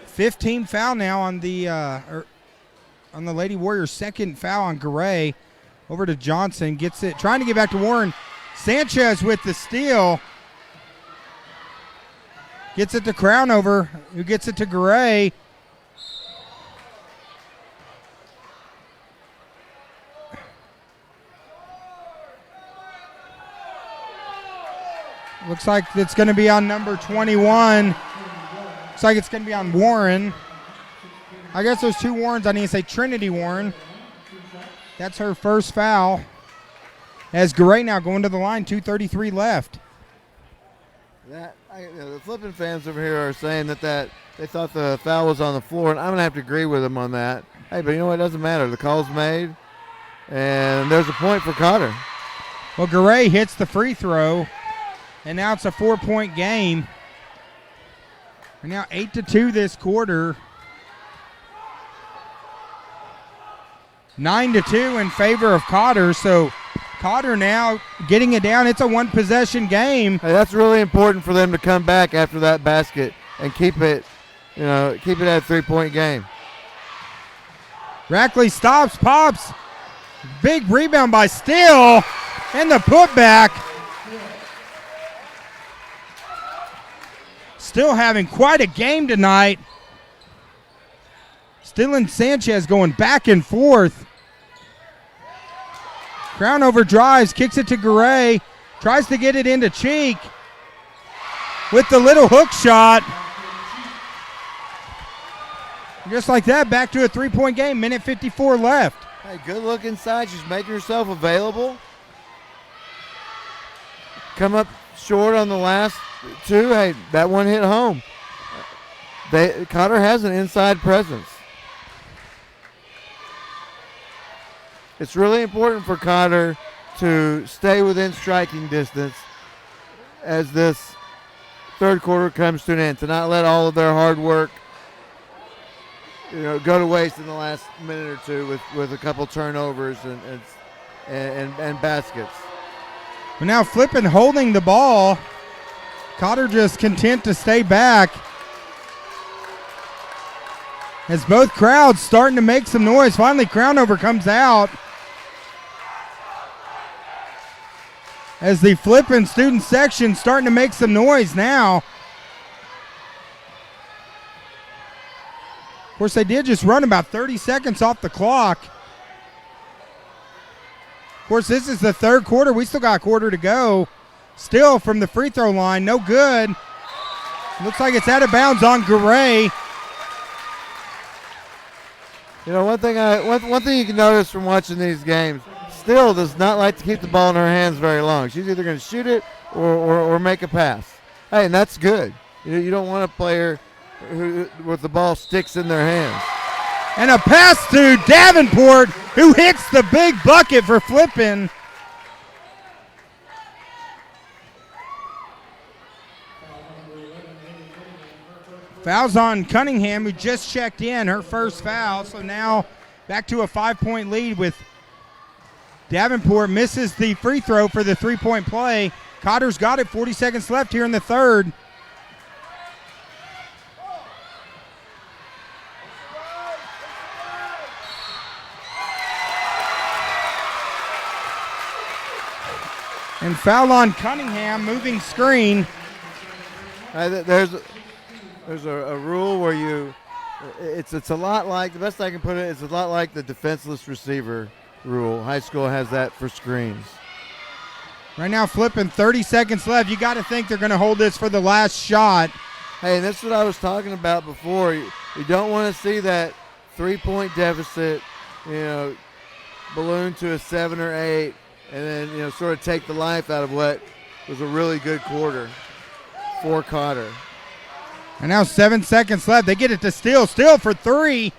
15 foul now on the Lady Warriors. Second foul on Garay. Over to Johnson. Gets it. Trying to get back to Warren. Sanchez with the steal. Gets it to Crownover, who gets it to Garay. Looks like it's going to be on number 21. Looks like it's going to be on Warren. I guess there's 2 Warrens. I need to say Trinity Warren. That's her first foul. As Garay now going to the line, 2:33 left. The Flippin fans over here are saying that they thought the foul was on the floor, and I'm going to have to agree with them on that. Hey, but you know what? It doesn't matter. The call's made, and there's a point for Cotter. Well, Garay hits the free throw, and now it's a 4-point game. We're now 8-2 this quarter. 9-2 in favor of Cotter, so Cotter now getting it down. It's a one-possession game. Hey, that's really important for them to come back after that basket and keep it at a 3-point game. Rackley stops, pops. Big rebound by Steele, and the putback. Still having quite a game tonight. Still and Sanchez going back and forth. Crownover drives, kicks it to Garay, tries to get it into Cheek with the little hook shot. Just like that, back to a 3-point game, minute 54 left. Hey, good look inside. She's making herself available. Come up short on the last two. Hey, that one hit home. Cotter has an inside presence. It's really important for Cotter to stay within striking distance as this third quarter comes to an end, to not let all of their hard work go to waste in the last minute or two with a couple turnovers and baskets. But now Flippin holding the ball. Cotter just content to stay back. As both crowds starting to make some noise. Finally, Crownover comes out. As the Flippin student section starting to make some noise now. Of course, they did just run about 30 seconds off the clock. Of course, this is the third quarter. We still got a quarter to go. Still from the free throw line, no good. Looks like it's out of bounds on Garay. One thing you can notice from watching these games, Still does not like to keep the ball in her hands very long. She's either going to shoot it or make a pass. Hey, and that's good. You don't want a player who with the ball sticks in their hands. And a pass to Davenport, who hits the big bucket for Flippin. Fouls on Cunningham, who just checked in, her first foul. So now back to a 5-point lead with Davenport misses the free throw for the three-point play. Cotter's got it, 40 seconds left here in the third. And foul on Cunningham, moving screen. There's a rule where it's a lot like, the best I can put it, it's a lot like the defenseless receiver rule. High school has that for screens. Right now Flippin, 30 seconds left. You got to think they're going to hold this for the last shot. Hey, and that's what I was talking about before. You don't want to see that 3-point deficit, balloon to a 7 or 8, and then, sort of take the life out of what was a really good quarter for Cotter. And now 7 seconds left. They get it to Steele. Steele for three.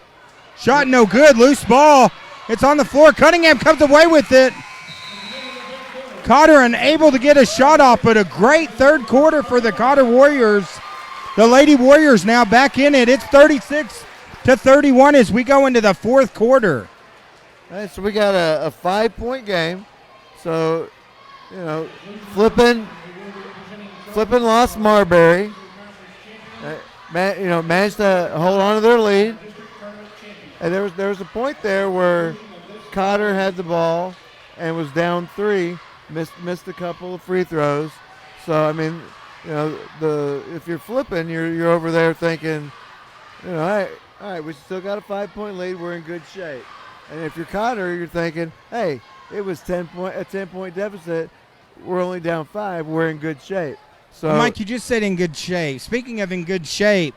Shot no good. Loose ball. It's on the floor. Cunningham comes away with it. Cotter unable to get a shot off, but a great third quarter for the Cotter Warriors. The Lady Warriors now back in it. It's 36-31 as we go into the fourth quarter. All right, so we got a 5-point game. So, Flippin lost Marbury. Managed to hold on to their lead. And there was a point there where Cotter had the ball and was down 3, missed a couple of free throws. So I mean, if you're Flippin, you're over there thinking, all right, we still got a 5-point lead, we're in good shape. And if you're Cotter, you're thinking, hey, it was a 10-point deficit, we're only down 5, we're in good shape. So Mike, you just said in good shape. Speaking of in good shape,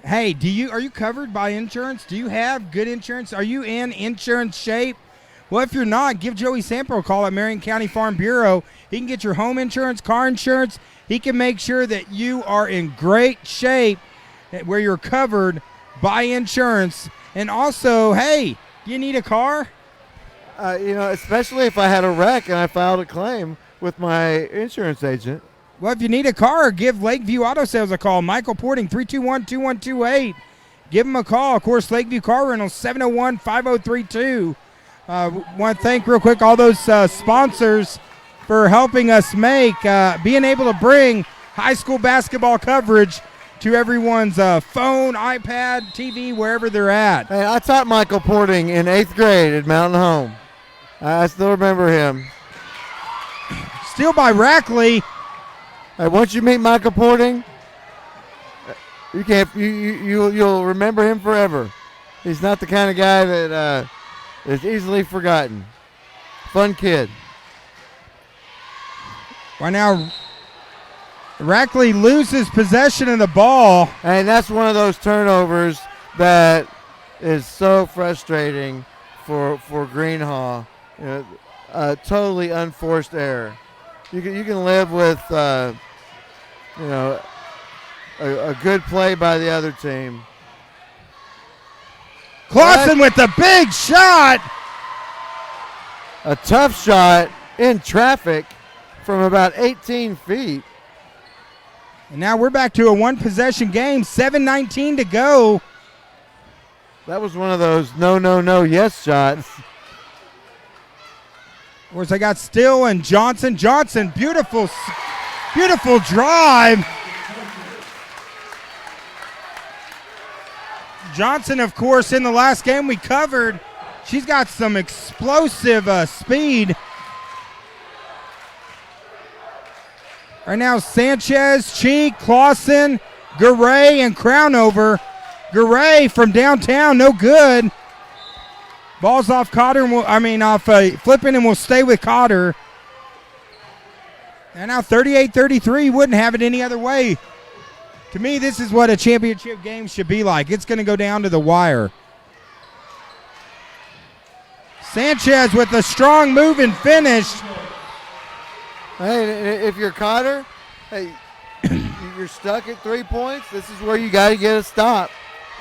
hey, are you covered by insurance? Do you have good insurance? Are you in insurance shape? Well, if you're not, give Joey Samper a call at Marion County Farm Bureau. He can get your home insurance, car insurance. He can make sure that you are in great shape where you're covered by insurance. And also, hey, you need a car? Especially if I had a wreck and I filed a claim with my insurance agent. Well, if you need a car, give Lakeview Auto Sales a call. Michael Porting, 321-2128. Give him a call. Of course, Lakeview Car Rental, 701-5032. Want to thank real quick all those sponsors for helping us make, being able to bring high school basketball coverage to everyone's phone, iPad, TV, wherever they're at. Hey, I taught Michael Porting in 8th grade at Mountain Home. I still remember him. Steal by Rackley. Hey, once you meet Michael Porting, you'll remember him forever. He's not the kind of guy that is easily forgotten. Fun kid. Right now, Rackley loses possession of the ball. And that's one of those turnovers that is so frustrating for Greenhaw. You know, totally unforced error. You can live with a good play by the other team. Clausen with the big shot. A tough shot in traffic from about 18 feet. And now we're back to a one-possession game, 7:19 to go. That was one of those no, yes shots. Of course, I got Still and Johnson. Johnson, beautiful drive. Johnson, of course, in the last game we covered, she's got some explosive speed. Right now, Sanchez, Cheek, Clausen, Garay, and Crownover. Garay from downtown, no good. Ball's off Cotter, off Flippin, and will stay with Cotter. And now 38-33, wouldn't have it any other way. To me, this is what a championship game should be like. It's going to go down to the wire. Sanchez with a strong move and finish. Hey, if you're Cotter, hey, you're stuck at 3 points. This is where you got to get a stop.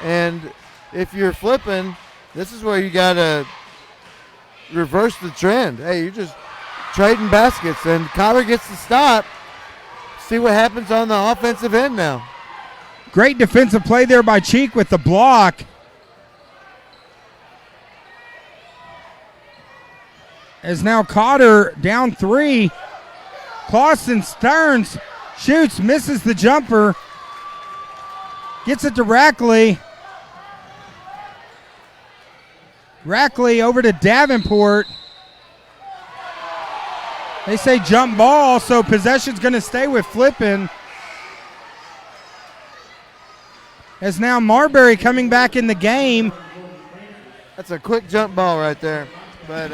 And if you're Flippin, this is where you got to reverse the trend. Hey, you're just trading baskets, and Cotter gets the stop. See what happens on the offensive end now. Great defensive play there by Cheek with the block. As now Cotter down 3. Clausen Stearns shoots, misses the jumper. Gets it to Rackley. Rackley over to Davenport. They say jump ball, so possession's going to stay with Flippin. As now Marbury coming back in the game. That's a quick jump ball right there. But,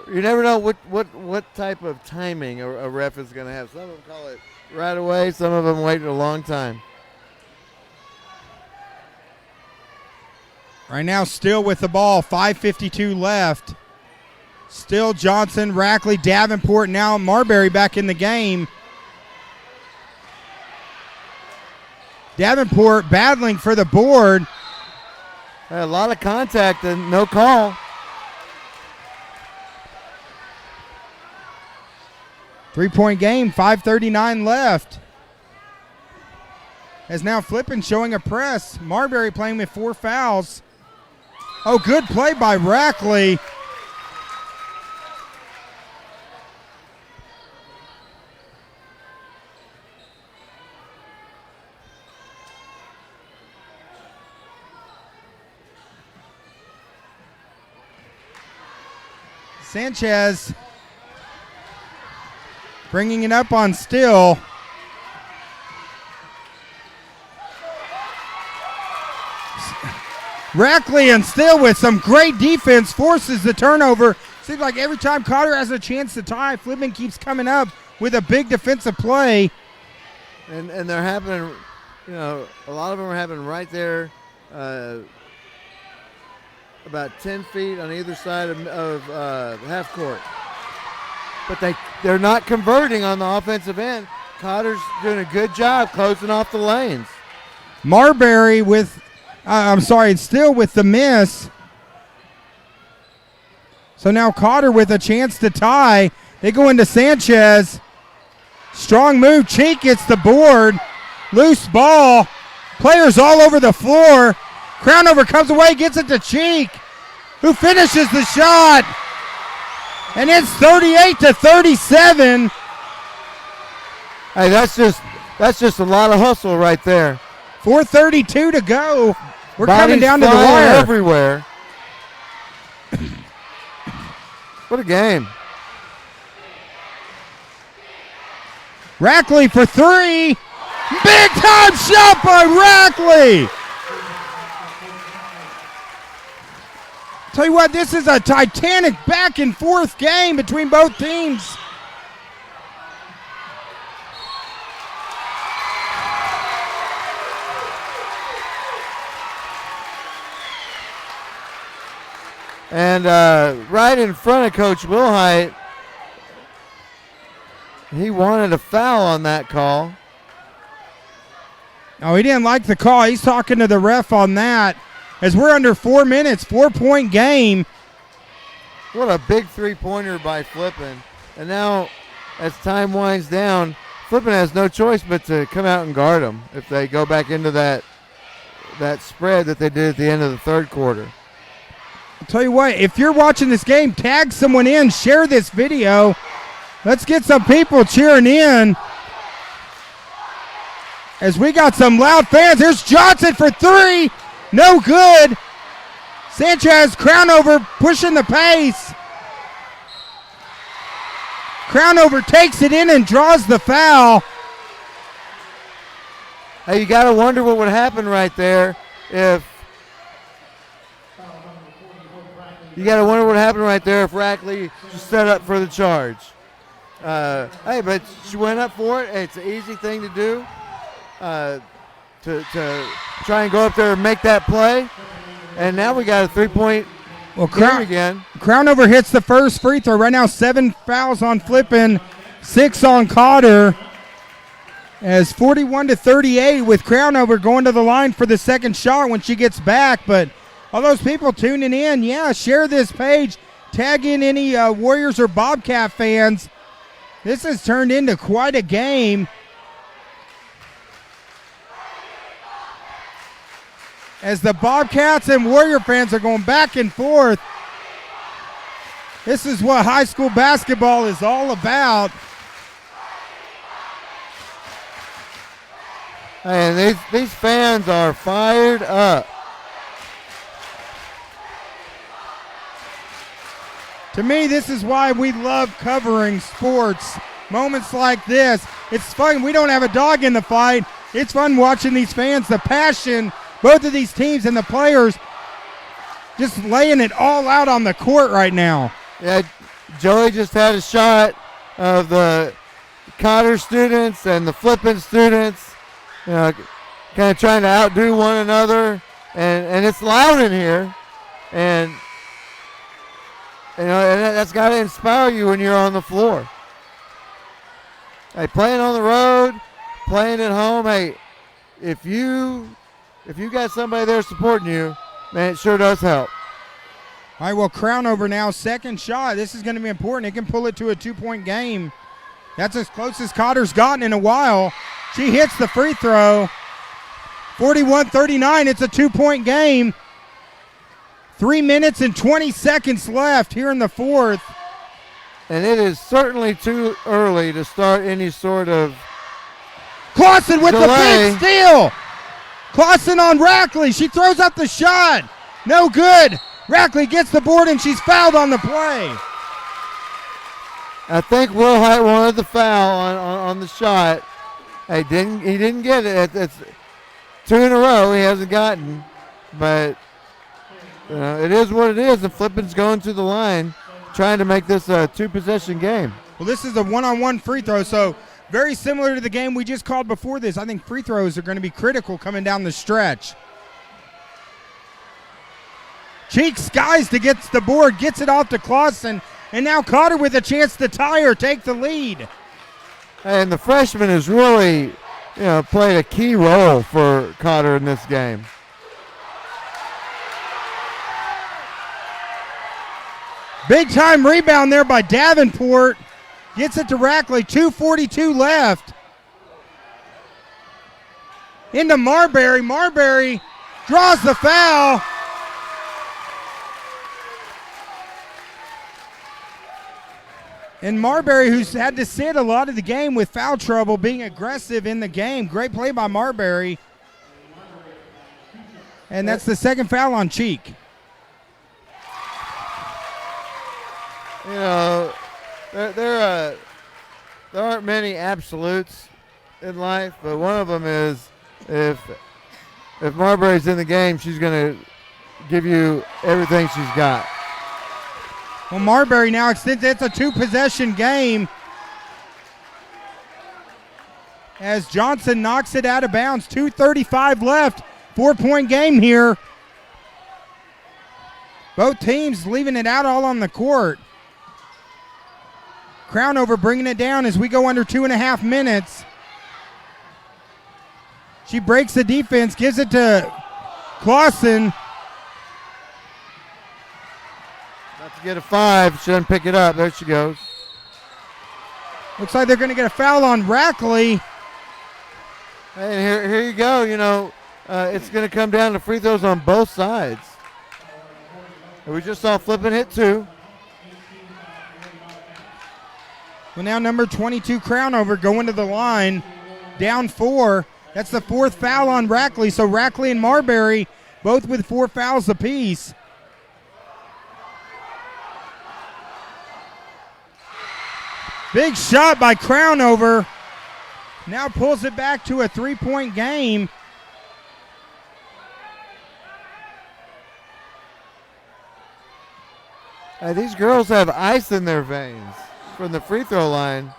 you never know what type of timing a ref is going to have. Some of them call it right away. Some of them wait a long time. Right now, Still with the ball, 5:52 left. Still Johnson, Rackley, Davenport, now Marbury back in the game. Davenport battling for the board. A lot of contact and no call. Three-point game, 5:39 left. As now Flippin showing a press. Marbury playing with 4 fouls. Oh, good play by Rackley. Sanchez bringing it up on Still. Rackley and Still with some great defense forces the turnover. Seems like every time Cotter has a chance to tie, Flippin keeps coming up with a big defensive play. And they're happening, a lot of them are happening right there, about 10 feet on either side of half court. But they're not converting on the offensive end. Cotter's doing a good job closing off the lanes. Marbury with, Still with the miss. So now Cotter with a chance to tie. They go into Sanchez. Strong move. Cheek gets the board. Loose ball. Players all over the floor. Crownover comes away, gets it to Cheek, who finishes the shot. And it's 38-37. Hey, that's just a lot of hustle right there. 4:32 to go. We're Bodies coming down to the flying wire. everywhere. What a game. Rackley for 3. Big time shot by Rackley. Tell you what, this is a titanic back and forth game between both teams. And right in front of Coach Wilhite, he wanted a foul on that call. Oh, he didn't like the call. He's talking to the ref on that. As we're under 4 minutes, 4-point game. What a big three-pointer by Flippin. And now, as time winds down, Flippin has no choice but to come out and guard them if they go back into that spread that they did at the end of the third quarter. I'll tell you what, if you're watching this game, tag someone in, share this video. Let's get some people cheering in. As we got some loud fans. There's Johnson for three. No good. Sanchez, Crownover pushing the pace. Crownover takes it in and draws the foul. Hey, you got to wonder what would happen right there if Rackley just set up for the charge. Hey, but she went up for it. It's an easy thing to do. To try and go up there and make that play. And now we got a three-point game again. Crownover hits the first free throw. Right now 7 fouls on Flippin, 6 on Cotter. As 41-38 with Crownover going to the line for the second shot when she gets back. But all those people tuning in, yeah, share this page. Tag in any Warriors or Bobcat fans. This has turned into quite a game. As the Bobcats and Warrior fans are going back and forth. This is what high school basketball is all about. And these fans are fired up. To me, this is why we love covering sports. Moments like this. It's fun. We don't have a dog in the fight. It's fun watching these fans, the passion. Both of these teams and the players just laying it all out on the court right now. Yeah, Joey just had a shot of the Cotter students and the Flippin students, kind of trying to outdo one another. And it's loud in here. And that's got to inspire you when you're on the floor. Hey, playing on the road, playing at home, hey, if you got somebody there supporting you, man, it sure does help. All right, well, Crownover now, second shot. This is going to be important. It can pull it to a 2-point game. That's as close as Cotter's gotten in a while. She hits the free throw. 41-39, it's a 2-point game. 3 minutes and 20 seconds left here in the fourth. And it is certainly too early to start any sort of Clausen with delay. The big steal. Clausen on Rackley. She throws up the shot. No good. Rackley gets the board and she's fouled on the play. I think Wilhite wanted the foul on the shot. He didn't get it. It's 2 in a row he hasn't gotten. But it is what it is. And Flippin's going to the line trying to make this a 2-possession game. Well, this is a one-on-one free throw, so very similar to the game we just called before this. I think free throws are going to be critical coming down the stretch. Cheek skies to get the board, gets it off to Clausen, and now Cotter with a chance to tie or take the lead. And the freshman has really, played a key role for Cotter in this game. Big time rebound there by Davenport. Gets it to Rackley, 2:42 left. Into Marbury. Marbury draws the foul. And Marbury, who's had to sit a lot of the game with foul trouble, being aggressive in the game. Great play by Marbury. And that's the second foul on Cheek. There aren't many absolutes in life, but one of them is if Marbury's in the game, she's going to give you everything she's got. Well, Marbury now extends. It's a 2-possession game as Johnson knocks it out of bounds. 2:35 left. 4-point game here. Both teams leaving it out all on the court. Crownover bringing it down as we go under 2.5 minutes. She breaks the defense, gives it to Clausen. About to get a 5. She doesn't pick it up. There she goes. Looks like they're going to get a foul on Rackley. And here you go. You know, it's going to come down to free throws on both sides. And we just saw Flippin hit 2. Well, now number 22 Crownover going to the line, down 4. That's the 4th foul on Rackley. So Rackley and Marbury both with 4 fouls apiece. Big shot by Crownover. Now pulls it back to a 3-point game. These girls have ice in their veins from the free throw line.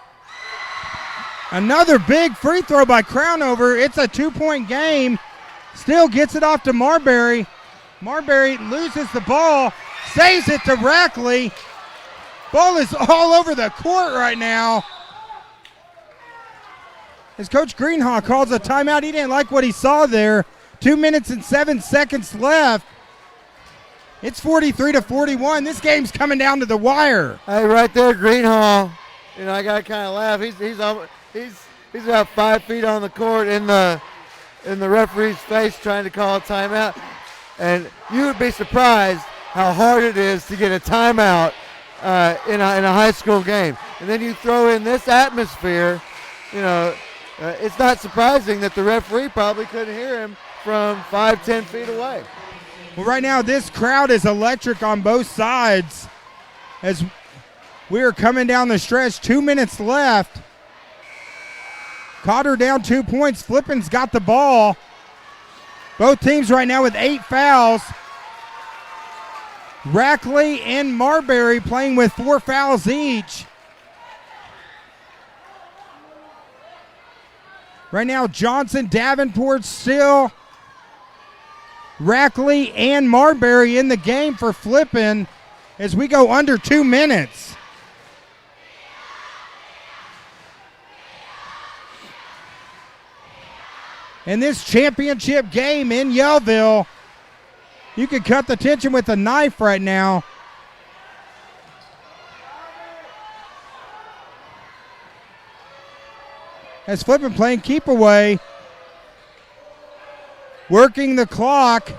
Another big free throw by Crownover. It's a 2-point game. Still gets it off to Marbury. Marbury loses the ball, saves it to Rackley. Ball is all over the court right now. As Coach Greenhaw calls a timeout, he didn't like what he saw there. 2 minutes and 7 seconds left. It's 43-41. This game's coming down to the wire. Hey, right there, Greenhaw. You know, I got to kind of laugh. He's about 5 feet on the court in the referee's face trying to call a timeout. And you would be surprised how hard it is to get a timeout in a high school game. And then you throw in this atmosphere, you know, it's not surprising that the referee probably couldn't hear him from 5-10 feet away. Well, right now this crowd is electric on both sides as we are coming down the stretch. 2 minutes left. Cotter down 2 points. Flippin's got the ball. Both teams right now with 8 fouls. Rackley and Marbury playing with 4 fouls each. Right now Johnson, Davenport, still Rackley and Marbury in the game for Flippin as we go under 2 minutes. In this championship game in Yellville, you could cut the tension with a knife right now. As Flippin playing keep away. Working the clock.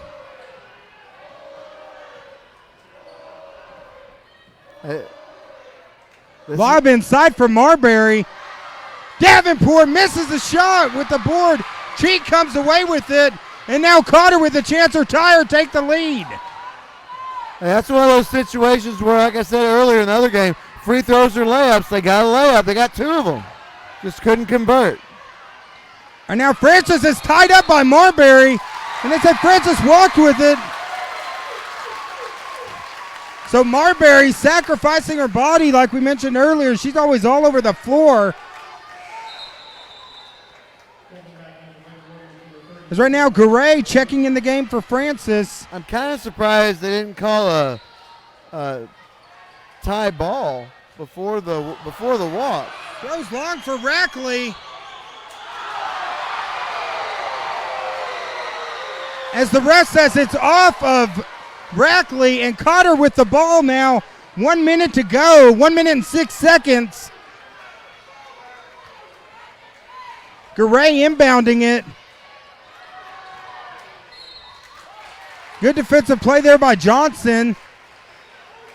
Lob inside for Marbury. Davenport misses the shot with the board. Cheek comes away with it. And now Cotter with a chance or tie or take the lead. That's one of those situations where, like I said earlier in the other game, free throws or layups. They got a layup. They got 2 of them. Just couldn't convert. And now Francis is tied up by Marbury. And they said Francis walked with it. So Marbury sacrificing her body like we mentioned earlier. She's always all over the floor. As right now Garay checking in the game for Francis. I'm kind of surprised they didn't call a tie ball before the walk. Goes long for Rackley. As the ref says it's off of Rackley, and Cotter with the ball now. 1 minute to go, 1 minute and 6 seconds. Garay inbounding it. Good defensive play there by Johnson.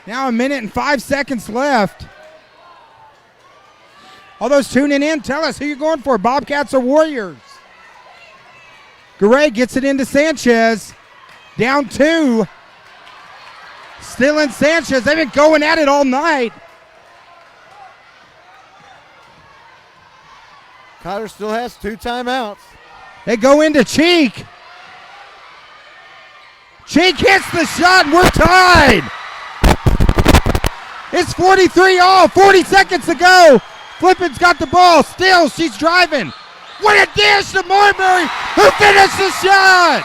Now 1 minute and 5 seconds left. All those tuning in, tell us who you're going for, Bobcats or Warriors. Garay gets it into Sanchez. Down 2. Still in Sanchez. They've been going at it all night. Cotter still has 2 timeouts. They go into Cheek. Cheek hits the shot and we're tied. It's 43 all, 40 seconds to go. Flippin's got the ball. Still, she's driving. What a dish to Marbury, who finished the shot.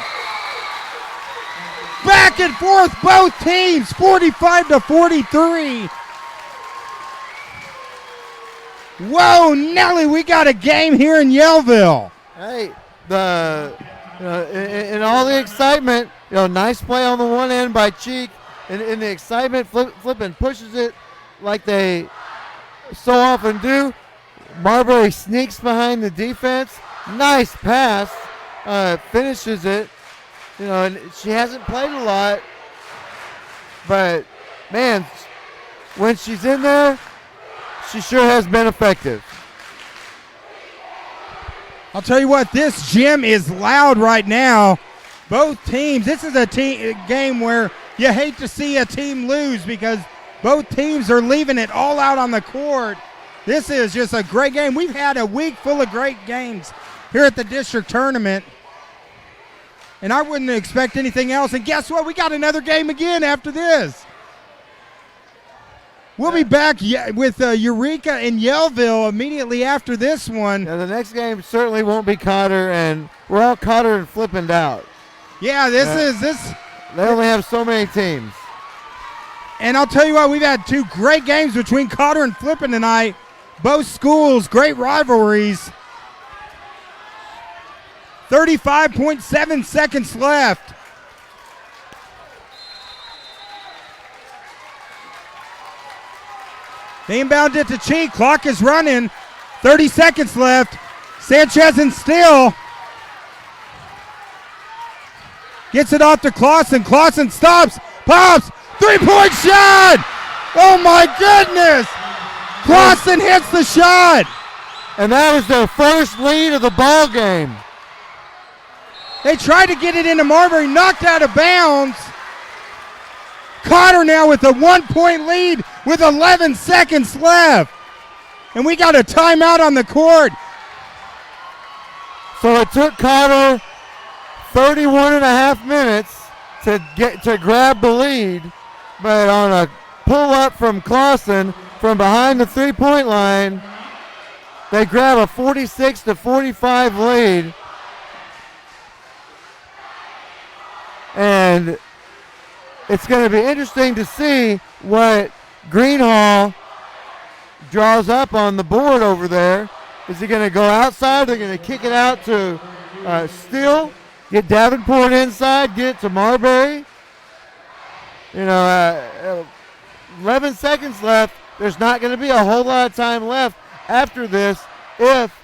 Back and forth, both teams, 45-43. Whoa, Nelly, we got a game here in Yellville. Hey, in all the excitement, nice play on the one end by Cheek. In the excitement, Flippin pushes it like they so often do. Marbury sneaks behind the defense. Nice pass. Finishes it. And she hasn't played a lot. But, man, when she's in there, she sure has been effective. I'll tell you what, this gym is loud right now. Both teams, this is a game where you hate to see a team lose because both teams are leaving it all out on the court. This is just a great game. We've had a week full of great games here at the district tournament, and I wouldn't expect anything else. And guess what? We got another game again after this. We'll be back with Eureka and Yellville immediately after this one. Now, the next game certainly won't be Cotter, and we're all Cotter and Flippin out. Yeah, this. They only have so many teams. And I'll tell you what, we've had two great games between Cotter and Flippin tonight. Both schools, great rivalries. 35.7 seconds left. They inbound it to Cheek. Clock is running. 30 seconds left. Sanchez and Still. Gets it off to Clausen. Clausen stops. Pops. Three-point shot. Oh, my goodness. Clausen hits the shot. And that was their first lead of the ball game. They tried to get it into Marbury. Knocked out of bounds. Cotter now with a 1-point lead with 11 seconds left. And we got a timeout on the court. So it took Cotter 31 and a half minutes to grab the lead, but on a pull-up from Clausen from behind the three-point line, they grab a 46-45 lead. And it's going to be interesting to see what Greenhall draws up on the board over there. Is he going to go outside? They're going to kick it out to Steele, get Davenport inside, get it to Marbury. 11 seconds left. There's not going to be a whole lot of time left after this if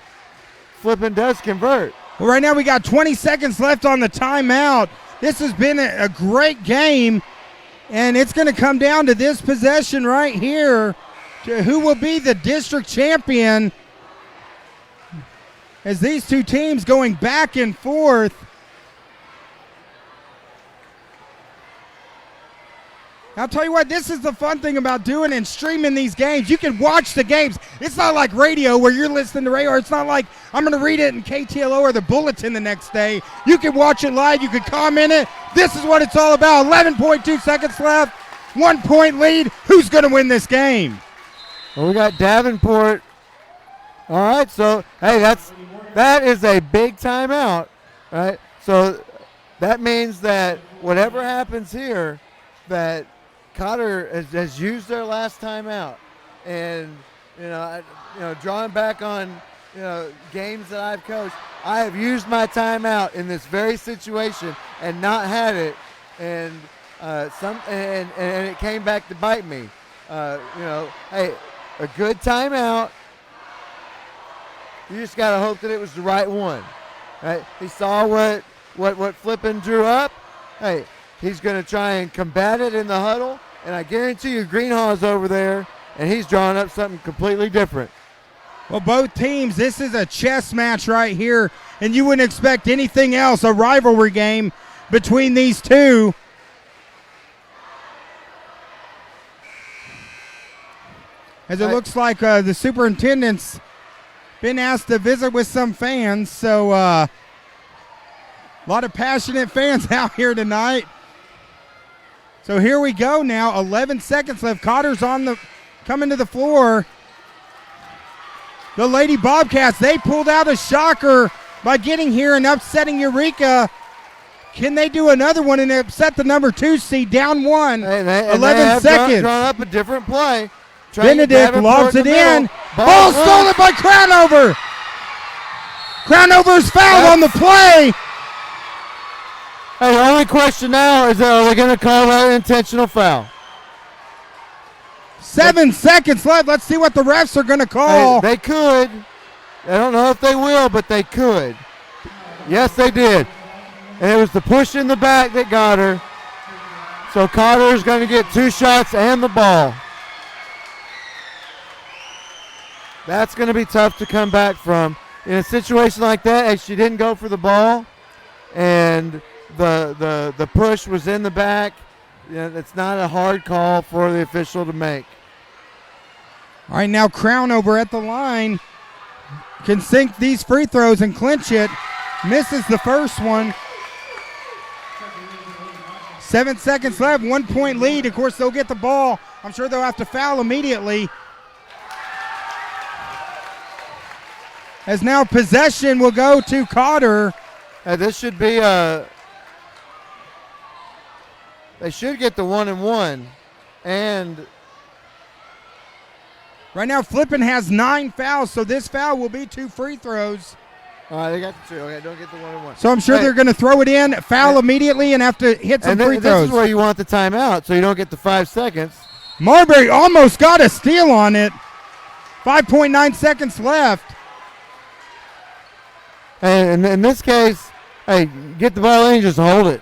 Flippin does convert. Well, right now we got 20 seconds left on the timeout. This has been a great game, and it's going to come down to this possession right here to who will be the district champion as these two teams going back and forth. I'll tell you what, this is the fun thing about doing and streaming these games. You can watch the games. It's not like radio where you're listening to radio, or it's not like I'm going to read it in KTLO or the Bulletin the next day. You can watch it live. You can comment it. This is what it's all about. 11.2 seconds left. 1-point lead. Who's going to win this game? Well, we got Davenport. All right, so, hey, that is a big timeout, right? So that means that whatever happens here, that Cotter has used their last timeout, and drawing back on games that I've coached, I have used my timeout in this very situation and not had it, and it came back to bite me. Hey, a good timeout. You just gotta hope that it was the right one. Right? He saw what Flippin drew up. Hey. He's going to try and combat it in the huddle, and I guarantee you Greenhall is over there, and he's drawing up something completely different. Well, both teams, this is a chess match right here, and you wouldn't expect anything else, a rivalry game between these two. As it looks like the superintendent's been asked to visit with some fans, so a lot of passionate fans out here tonight. So here we go now. 11 seconds left. Cotter's coming to the floor. The Lady Bobcats, they pulled out a shocker by getting here and upsetting Eureka Can they do another one and upset the number 2 seed down 1? And they 11 have seconds. drawn up a different play. Benedict lobs it in. Ball stolen by Crownover. Crownover's fouled on the play. Hey, the only question now is, are they going to call that an intentional foul? 7 seconds left. Let's see what the refs are going to call. They could. I don't know if they will, but they could. Yes, they did. And it was the push in the back that got her. So Cotter is going to get 2 shots and the ball. That's going to be tough to come back from. In a situation like that, if she didn't go for the ball and the push was in the back, it's not a hard call for the official to make. All right, now Crownover at the line can sink these free throws and clinch it. Misses the first one. 7 seconds left, 1 point lead. Of course, they'll get the ball. I'm sure they'll have to foul immediately. As now possession will go to Cotter. This should be they should get the 1 and 1. And right now Flippin has 9 fouls, so this foul will be 2 free throws. all right, they got the 2. Okay, don't get the 1 and 1. So I'm sure they're going to throw it in, foul immediately, and have to hit some free throws. This is where you want the timeout, so you don't get the 5 seconds. Marbury almost got a steal on it. 5.9 seconds left. And in this case, hey, get the ball in and just hold it.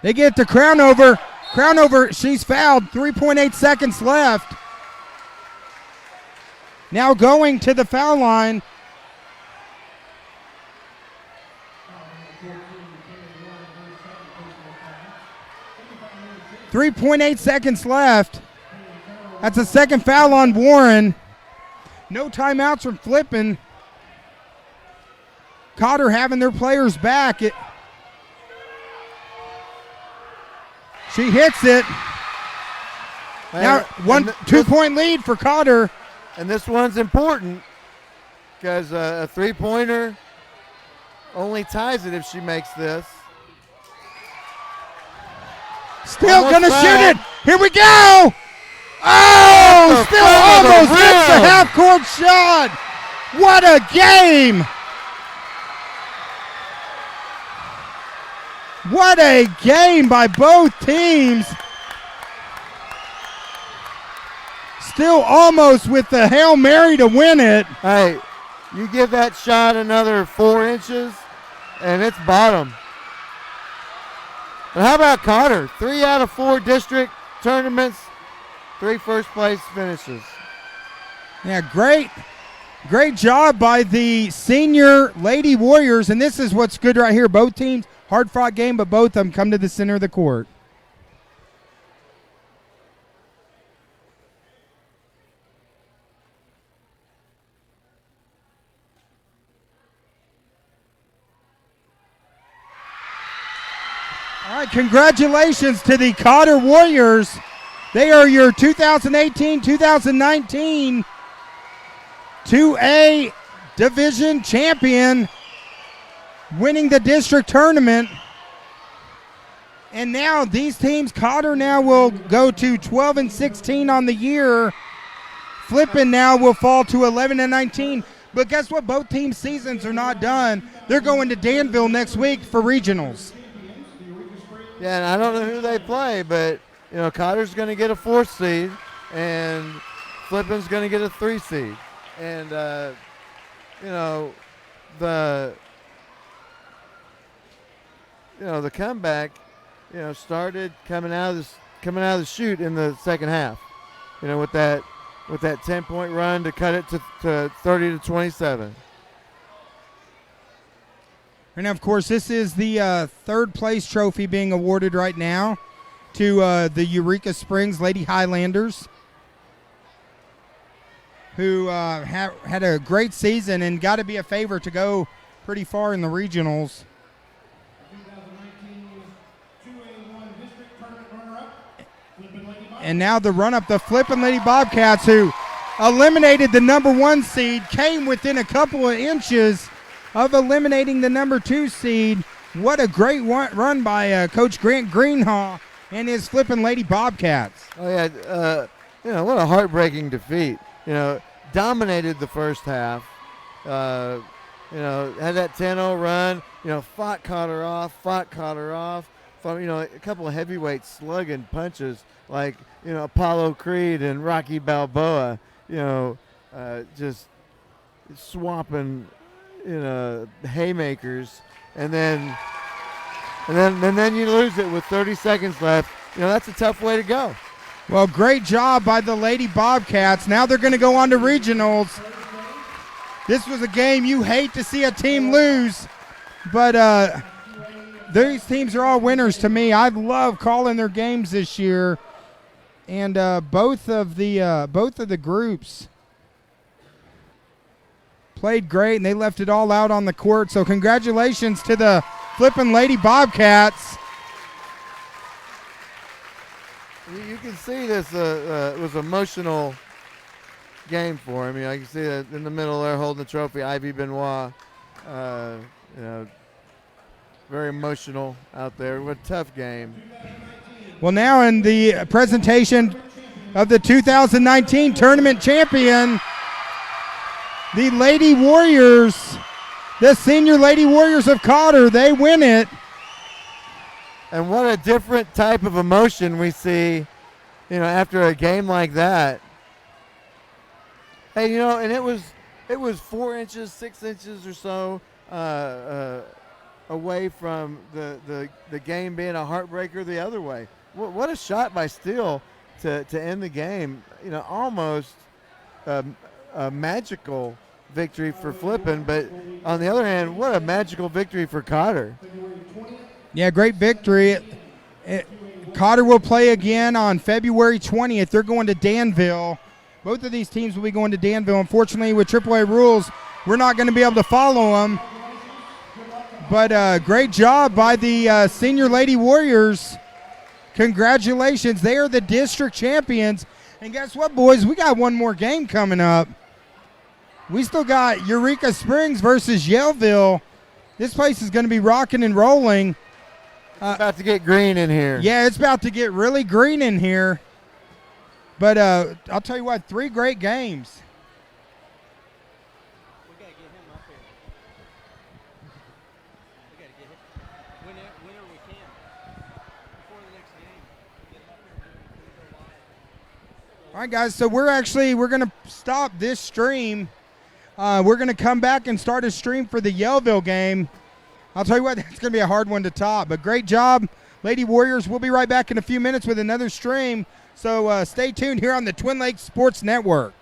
They get to Crownover. Crownover, she's fouled. 3.8 seconds left. Now going to the foul line. .8 seconds left. That's a second foul on Warren. No timeouts from Flippin. Cotter having their players back. She hits it. Now 2 point lead for Cotter. And this one's important because a 3-pointer only ties it if she makes this. Still gonna shoot it. Here we go. Oh, still almost gets the half-court shot. What a game. What a game by both teams. Still almost with the Hail Mary to win it. Hey, you give that shot another 4 inches, and it's bottom. And how about Cotter? 3 out of 4 district tournaments, 3 first-place finishes. Yeah, great job by the senior Lady Warriors, and this is what's good right here. Both teams, hard-fought game, but both of them come to the center of the court. All right, congratulations to the Cotter Warriors. They are your 2018-2019 2A Division champion, winning the district tournament. And now these teams, Cotter now will go to 12-16 on the year. Flippin now will fall to 11-19. But guess what? Both teams' seasons are not done. They're going to Danville next week for regionals. Yeah, and I don't know who they play, but you know, Cotter's going to get a 4th seed, and Flippin's going to get a 3 seed. And you know, the comeback, you know, started coming out of the chute in the second half. You know, with that 10-point run to cut it to 30-27. And of course, this is the third place trophy being awarded right now to the Eureka Springs Lady Highlanders, who had a great season and got to be a favorite to go pretty far in the regionals. And now the run-up, the Flippin' Lady Bobcats, who eliminated the number 1 seed, came within a couple of inches of eliminating the number 2 seed. What a great run by Coach Grant Greenhaw and his Flippin' Lady Bobcats. Oh yeah, what a heartbreaking defeat. Dominated the first half. Had that 10-0 run. Fought Cotter off. Fought, a couple of heavyweights slugging punches like Apollo Creed and Rocky Balboa. Just swapping haymakers, and then you lose it with 30 seconds left. That's a tough way to go. Well, great job by the Lady Bobcats. Now they're going to go on to regionals. This was a game you hate to see a team lose, but these teams are all winners to me. I love calling their games this year, and both of the groups played great, and they left it all out on the court. So congratulations to the Flippin' Lady Bobcats. You can see this was an emotional game for him. I can see that in the middle there holding the trophy, Ivy Benoit. Very emotional out there. What a tough game. Well, now in the presentation of the 2019 tournament champion, the Lady Warriors, the Senior Lady Warriors of Cotter, they win it. And what a different type of emotion we see, after a game like that. Hey, and it was 4 inches, 6 inches or so away from the game being a heartbreaker the other way. What a shot by Steele to end the game. Almost a magical victory for Flippin, but on the other hand, what a magical victory for Cotter. Yeah, great victory. Cotter will play again on February 20th. They're going to Danville. Both of these teams will be going to Danville. Unfortunately, with AAA rules, we're not going to be able to follow them. But great job by the Senior Lady Warriors. Congratulations. They are the district champions. And guess what, boys? We got one more game coming up. We still got Eureka Springs versus Yellville. This place is going to be rocking and rolling. It's about to get green in here. Yeah, it's about to get really green in here. But I'll tell you what, 3 great games. We got to get him up here. We got to get him whenever we can. Before the next game. Get him up here and go live. All right, guys, so we're going to stop this stream. We're going to come back and start a stream for the Yellville game. I'll tell you what, it's going to be a hard one to top. But great job, Lady Warriors. We'll be right back in a few minutes with another stream. So stay tuned here on the Twin Lakes Sports Network.